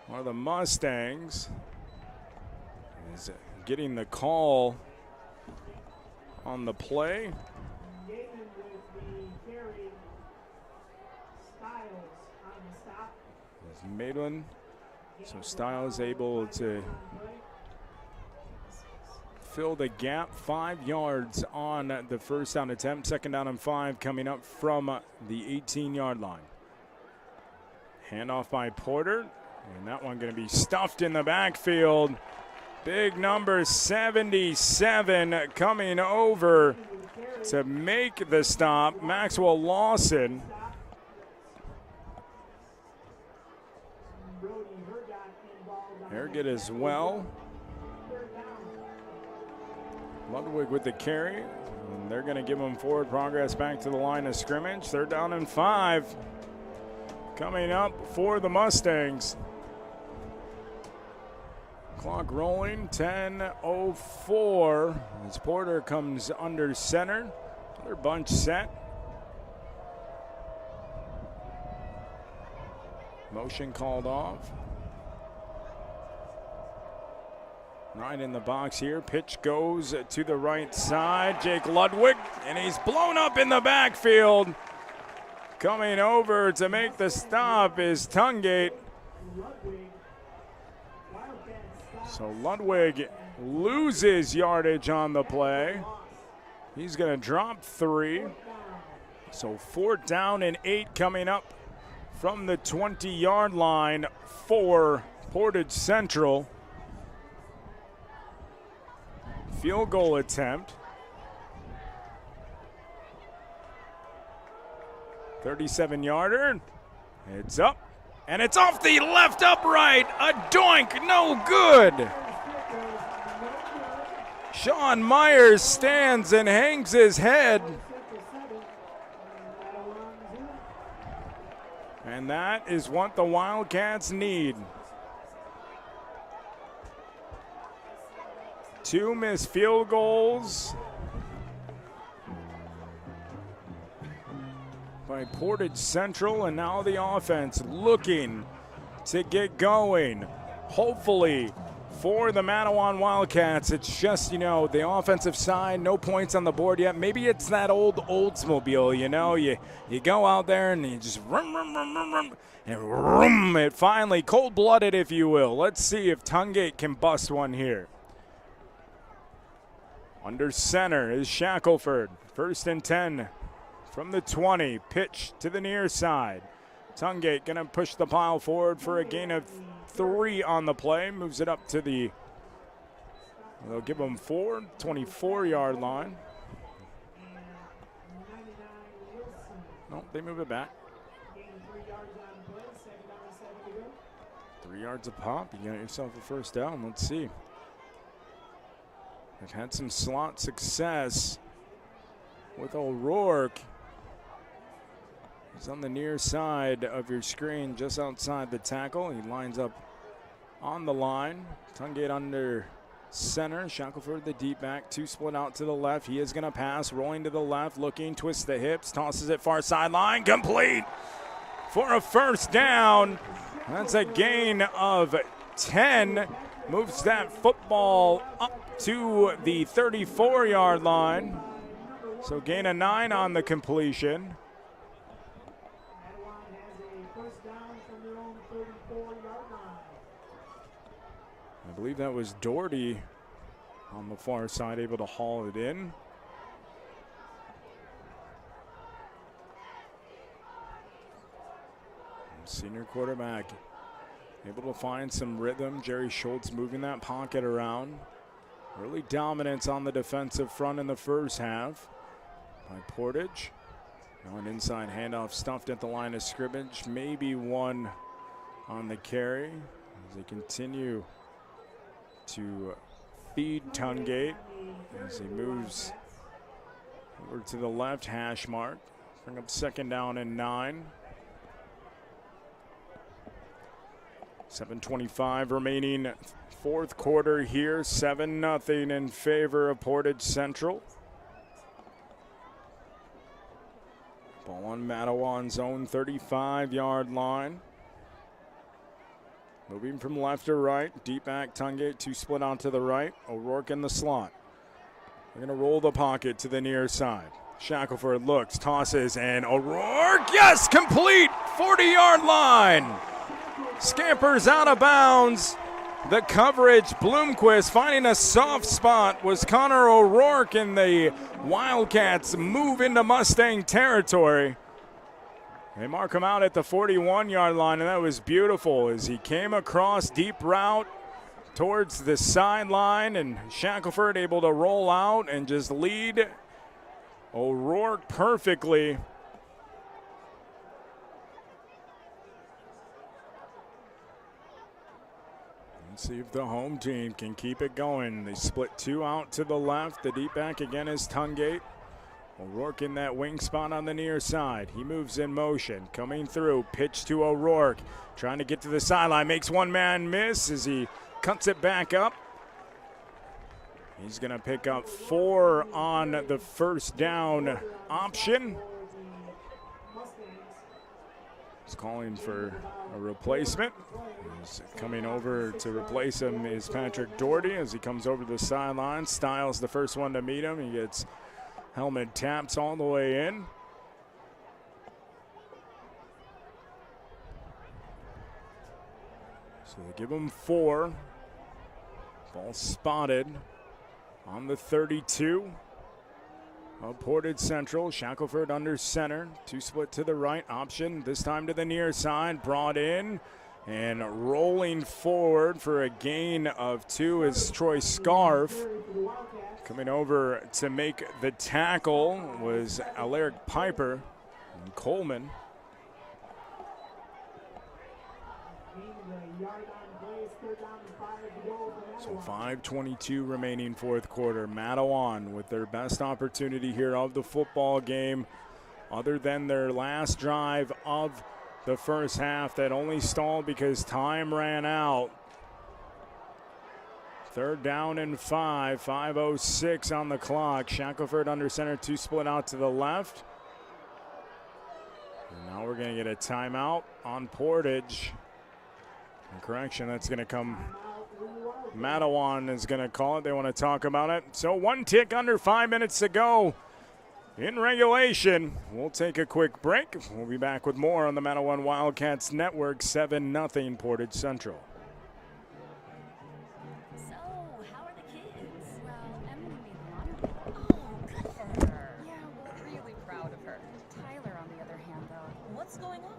are the Mustangs. Is getting the call on the play. There's Maitland. So Styles able to fill the gap. 5 yards on the first down attempt. 2nd down and 5 coming up from the 18-yard line. Handoff by Porter. And that one going to be stuffed in the backfield. Big number 77 coming over to make the stop. Maxwell Lawson. Harrogate as well. Ludwig with the carry. And they're going to give him forward progress back to the line of scrimmage. 3rd down and 5 coming up for the Mustangs. Clock rolling, 10:04 as Porter comes under center. Another bunch set. Motion called off. 9 in the box here. Pitch goes to the right side. Jake Ludwig, and he's blown up in the backfield. Coming over to make the stop is Tungate. So Ludwig loses yardage on the play. He's going to drop 3. So 4th down and 8 coming up from the 20-yard line for Portage Central. Field goal attempt. 37-yarder. It's up. And it's off the left upright. A doink. No good. Sean Myers stands and hangs his head. And that is what the Wildcats need. 2 missed field goals by Portage Central, and now the offense looking to get going. Hopefully for the Mattawan Wildcats, it's just, the offensive side, no points on the board yet. Maybe it's that old Oldsmobile, you go out there and you just rum, rum, rum, rum, rum, and rum, it finally, cold-blooded if you will. Let's see if Tungate can bust one here. Under center is Shackelford. 1st and 10 from the 20. Pitch to the near side. Tungate going to push the pile forward for a gain of 3 on the play. Moves it up to the, they'll give them 4, 24-yard line. Nope, they move it back. 3 yards a pop. You got yourself a 1st down. Let's see. They've had some slot success with O'Rourke. He's on the near side of your screen, just outside the tackle. He lines up on the line. Tungate under center. Shackelford the deep back. 2 split out to the left. He is going to pass. Rolling to the left. Looking. Twists the hips. Tosses it far sideline. Complete for a 1st down. That's a gain of 10. Moves that football up to the 34-yard line. So gain of 9 on the completion. I believe that was Doherty on the far side, able to haul it in. Senior quarterback able to find some rhythm. Jerry Schultz moving that pocket around. Early dominance on the defensive front in the 1st half by Portage. Now an inside handoff stuffed at the line of scrimmage. Maybe 1 on the carry as they continue to feed Tungate as he moves over to the left hash mark. Bring up 2nd down and 9. 7:25 remaining 4th quarter here. 7-0 in favor of Portage Central. Ball on Mattawan's own 35-yard line. Moving from left to right. Deep back Tungate. 2 split out to the right. O'Rourke in the slot. They're going to roll the pocket to the near side. Shackelford looks, tosses, and O'Rourke, yes, complete, 40-yard line. Scampers out of bounds. The coverage, Bloomquist finding a soft spot was Connor O'Rourke, and the Wildcats move into Mustang territory. They mark him out at the 41-yard line, and that was beautiful as he came across deep route towards the sideline, and Shackelford able to roll out and just lead O'Rourke perfectly. Let's see if the home team can keep it going. They split 2 out to the left. The deep back again is Tungate. O'Rourke in that wing spot on the near side. He moves in motion, coming through, pitch to O'Rourke, trying to get to the sideline, makes one man miss as he cuts it back up. He's going to pick up 4 on the 1st down option. He's calling for a replacement. He's coming over to replace him is Patrick Doherty as he comes over to the sideline. Styles the first one to meet him. He gets helmet taps all the way in. So they give him 4. Ball spotted on the 32 of Portage Central. Shackelford under center. 2 split to the right. Option this time to the near side. Brought in and rolling forward for a gain of 2 is Troy Scarf. Coming over to make the tackle was Alaric Piper and Coleman. So 5:22 remaining fourth quarter. Mattawan with their best opportunity here of the football game, other than their last drive of the first half that only stalled because time ran out. 3rd down and 5, 5:06 on the clock. Shackelford under center, 2 split out to the left. And now we're going to get a timeout on Portage. And correction, that's going to come. Mattawan is going to call it. They want to talk about it. So 1 tick under 5 minutes to go in regulation. We'll take a quick break. We'll be back with more on the Mattawan Wildcats Network. 7-0 Portage Central. So, how are the kids? Well, Emily made the honor roll. Oh, good for her. Yeah, we're really proud of her. Tyler, on the other hand, though, What's going on?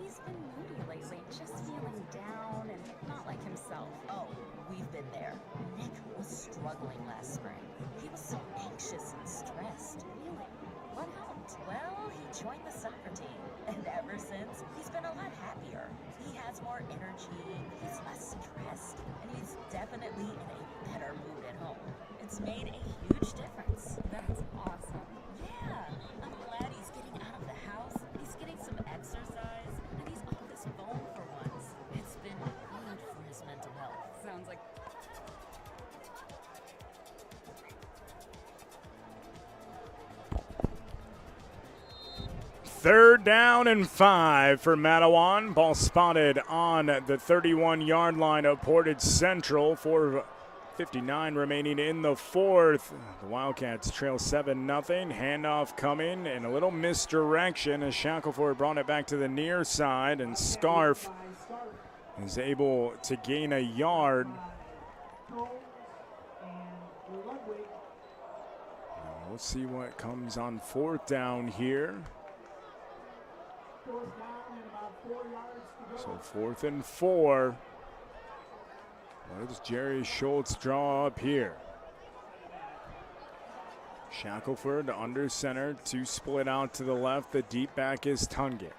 he's been moody lately, just feeling down and not like himself. Oh, we've been there. Nick was struggling last spring. He was so anxious and stressed. Really? What helped? Well, he joined the soccer team, and ever since, he's been a lot happier. He has more energy, he's less stressed, and he's definitely in a better mood at home. It's made a huge difference. That's awesome. Yeah, I'm glad he's getting out of the house, he's getting some exercise, and he's off his phone for once. It's been good for his mental health. Sounds like Third down and 5 for Mattawan. Ball spotted on the 31-yard line of Portage Central. 4:59 remaining in the fourth. The Wildcats trail 7-0. Handoff coming and a little misdirection as Shackelford brought it back to the near side, and Scarf is able to gain a yard. We'll see what comes on 4th down here. So 4th and 4. What does Jerry Schultz draw up here? Shackelford under center, 2 split out to the left. The deep back is Tungate.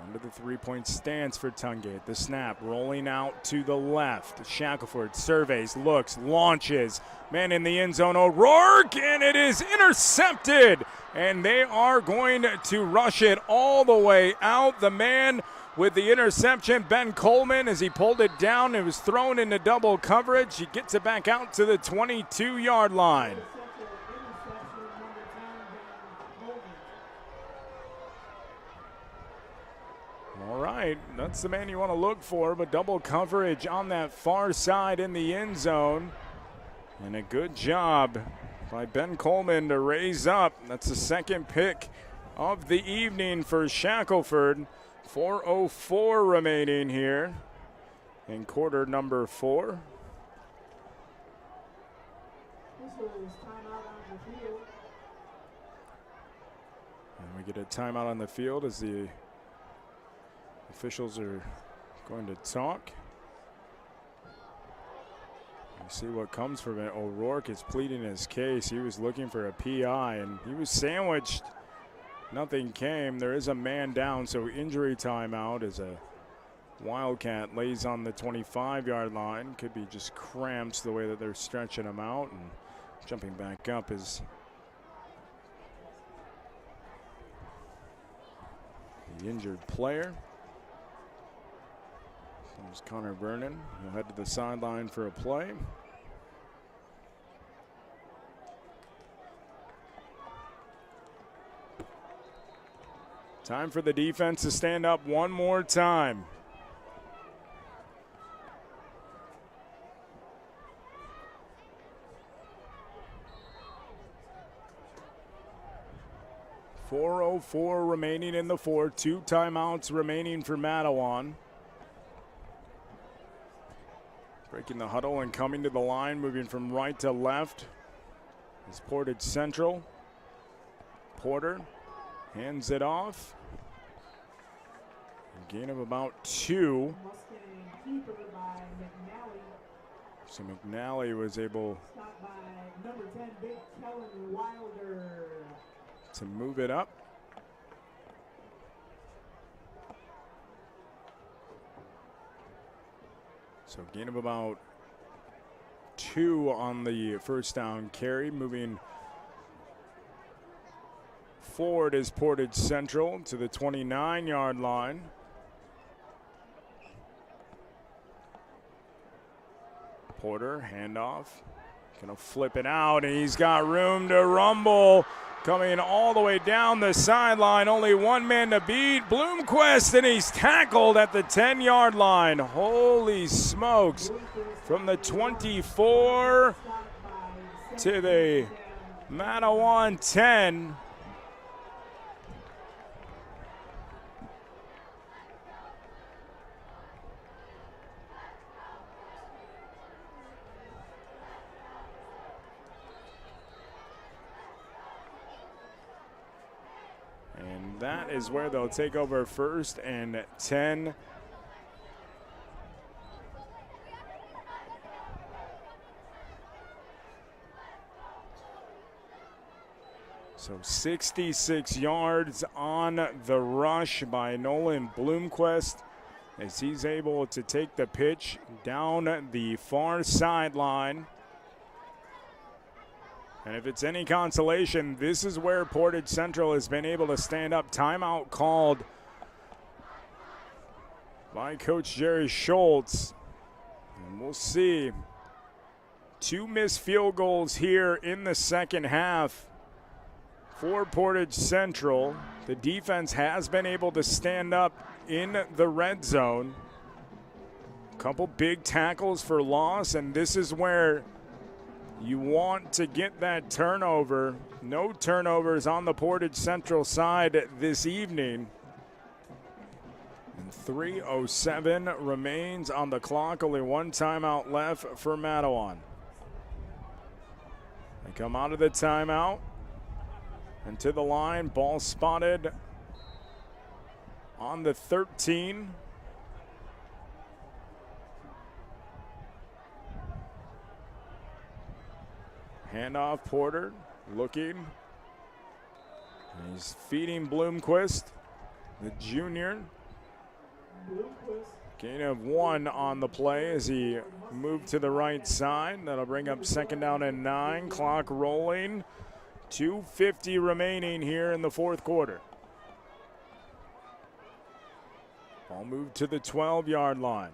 Under the 3-point stance for Tungate. The snap rolling out to the left. Shackelford surveys, looks, launches. Man in the end zone, O'Rourke, and it is intercepted. And they are going to rush it all the way out. The man with the interception, Ben Coleman, as he pulled it down, it was thrown into double coverage. He gets it back out to the 22-yard line. All right, that's the man you want to look for, but double coverage on that far side in the end zone. And a good job by Ben Coleman to raise up. That's the 2nd pick of the evening for Shackelford. 4:04 remaining here in quarter number 4. And we get a timeout on the field as the officials are going to talk. You see what comes from it. O'Rourke is pleading his case. He was looking for a PI, and he was sandwiched. Nothing came. There is a man down, so injury timeout as a Wildcat lays on the 25-yard line. Could be just cramps the way that they're stretching him out, and jumping back up is the injured player. There's Connor Vernon. He'll head to the sideline for a play. Time for the defense to stand up one more time. 4:04 remaining in the fourth. 2 timeouts remaining for Mattawan. Breaking the huddle and coming to the line, moving from right to left is Portage Central. Porter hands it off. A gain of about 2. Mustang keeper by McNally. So McNally was able Stopped by number 10, Big Kellen Wilder. to move it up. So gain of about 2 on the first down carry. Moving forward is Portage Central to the 29-yard line. Porter, handoff. Gonna flip it out, and he's got room to rumble. Coming all the way down the sideline, only one man to beat, Bloomquist, and he's tackled at the 10-yard line. Holy smokes. From the 24 to the Mattawan 10. And that is where they'll take over 1st and 10. So 66 yards on the rush by Nolan Bloomquist as he's able to take the pitch down the far sideline. And if it's any consolation, this is where Portage Central has been able to stand up. Timeout called by Coach Jerry Schultz. And we'll see. 2 missed field goals here in the second half for Portage Central. The defense has been able to stand up in the red zone. A couple big tackles for loss, and this is where you want to get that turnover. No turnovers on the Portage Central side this evening. And 3:07 remains on the clock. Only 1 timeout left for Mattawan. They come out of the timeout and to the line. Ball spotted on the 13. Handoff, Porter looking. He's feeding Bloomquist, the junior. Gain of 1 on the play as he moved to the right side. That'll bring up 2nd down and 9. Clock rolling. 2:50 remaining here in the 4th quarter. Ball moved to the 12-yard line.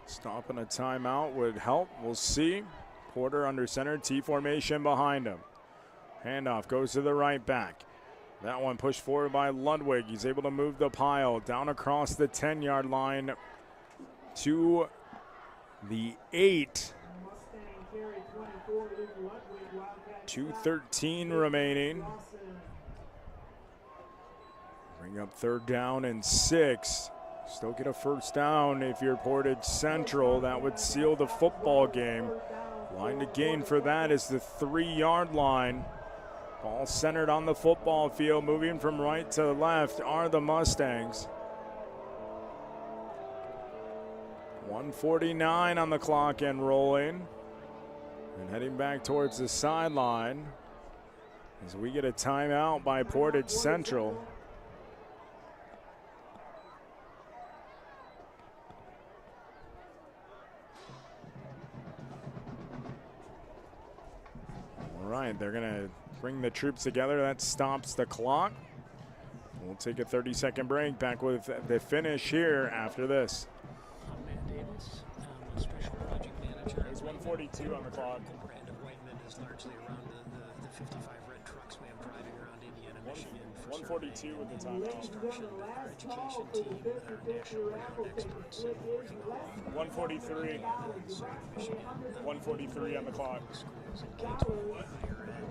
Stopping a timeout would help. We'll see. Porter under center, T formation behind him. Handoff goes to the right back. That one pushed forward by Ludwig. He's able to move the pile down across the 10-yard line to the 8. 2:13 remaining. Bring up 3rd down and 6. Still get a 1st down if you're Portage Central. That would seal the football game. Line to gain for that is the 3-yard line. Ball centered on the football field. Moving from right to left are the Mustangs. 1:49 on the clock and rolling. And heading back towards the sideline as we get a timeout by Portage Central. All right, they're going to bring the troops together. That stops the clock. We'll take a 30-second break. Back with the finish here after this. I'm Matt Davis. I'm a special project manager. There's 1:42 on the clock. The brand of Whiteman is largely around the 55 red trucks we have driving around Indiana, Michigan. 142 with the timeout. Construction, our education team, our national renowned experts in working along 143. 143 on the clock. schools and kids where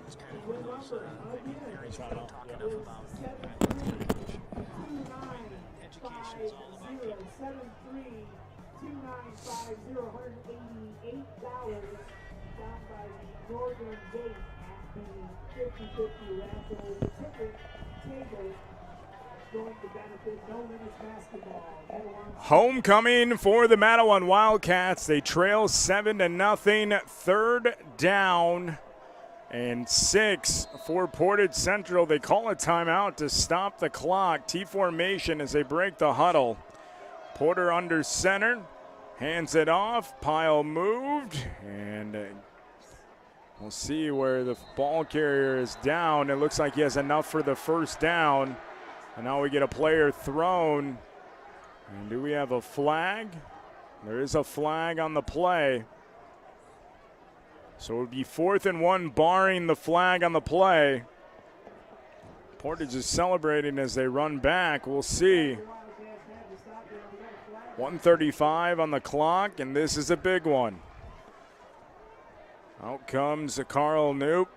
it's kind of one of those areas we don't talk enough about. Education is all about people. 73295 $188 down by the northern gate at the 50-50 raffle ticket table. Going to benefit No Limits Basketball. Homecoming for the Mattawan Wildcats. They trail 7-0. Third down and 6 for Portage Central. They call a timeout to stop the clock. T formation as they break the huddle. Porter under center, hands it off. Pile moved, and we'll see where the ball carrier is down. It looks like he has enough for the first down. And now we get a player thrown. And do we have a flag? There is a flag on the play. So it would be 4th and 1 barring the flag on the play. Portage is celebrating as they run back. We'll see. 1:35 on the clock, and this is a big one. Out comes Carl Knoop.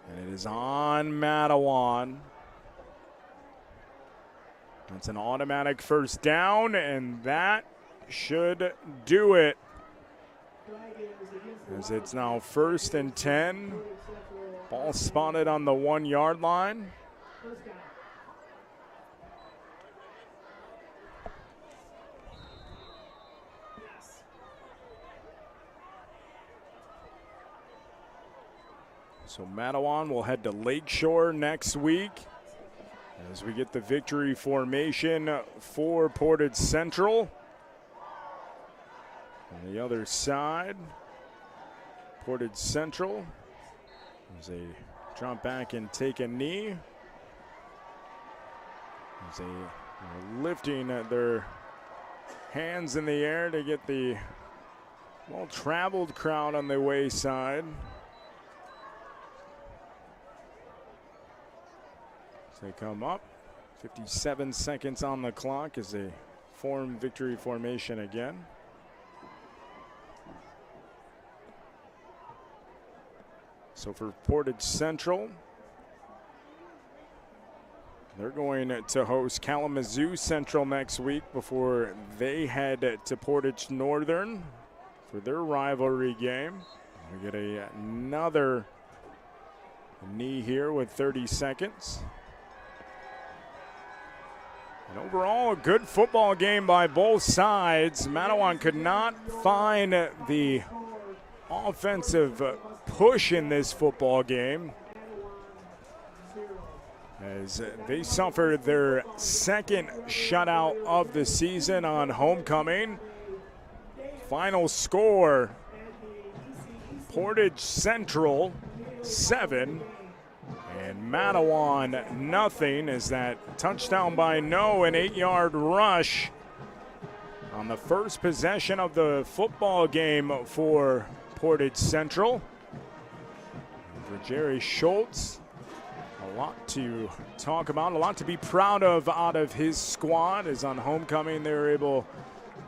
And it is on Mattawan. It's an automatic first down, and that should do it. As it's now 1st and 10. Ball spotted on the 1-yard line. So Mattawan will head to Lakeshore next week as we get the victory formation for Portage Central. On the other side, Portage Central as they drop back and take a knee. As they are lifting their hands in the air to get the well-traveled crowd on the wayside. They come up, 57 seconds on the clock as they form victory formation again. So for Portage Central, they're going to host Kalamazoo Central next week before they head to Portage Northern for their rivalry game. We get another knee here with 30 seconds. And overall, a good football game by both sides. Mattawan could not find the offensive push in this football game as they suffered their second shutout of the season on homecoming. Final score, Portage Central 7. And Mattawan nothing, as that touchdown by No, an 8-yard rush on the first possession of the football game for Portage Central. And for Jerry Schultz, a lot to talk about, a lot to be proud of out of his squad, as on homecoming they were able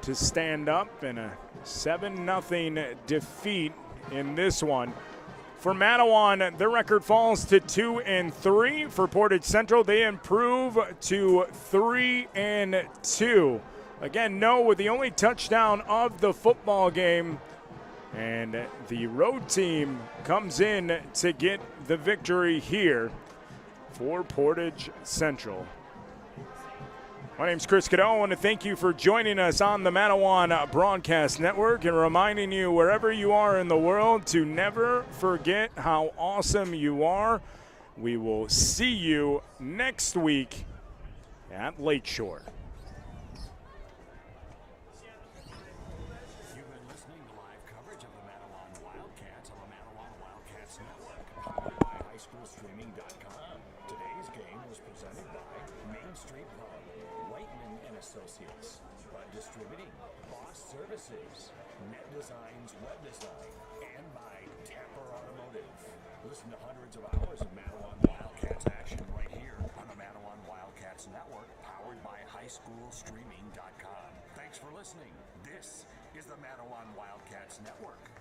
to stand up in a 7-0 defeat in this one. For Mattawan, their record falls to 2-3. For Portage Central, they improve to 3-2. Again, No with the only touchdown of the football game. And the road team comes in to get the victory here for Portage Central. My name's Chris Cadeau. I want to thank you for joining us on the Mattawan Broadcast Network and reminding you wherever you are in the world to never forget how awesome you are. We will see you next week at Lakeshore. You've been listening to live coverage of the Mattawan Wildcats on the Mattawan Wildcats Network, powered by highschoolstreaming.com. Today's game was presented by Main Street Pub, Whiteman and Associates, Bud Distributing, Boss Services, Net Designs Web Design, and by Tapper Automotive. highschoolstreaming.com. Thanks for listening. This is the Mattawan Wildcats Network.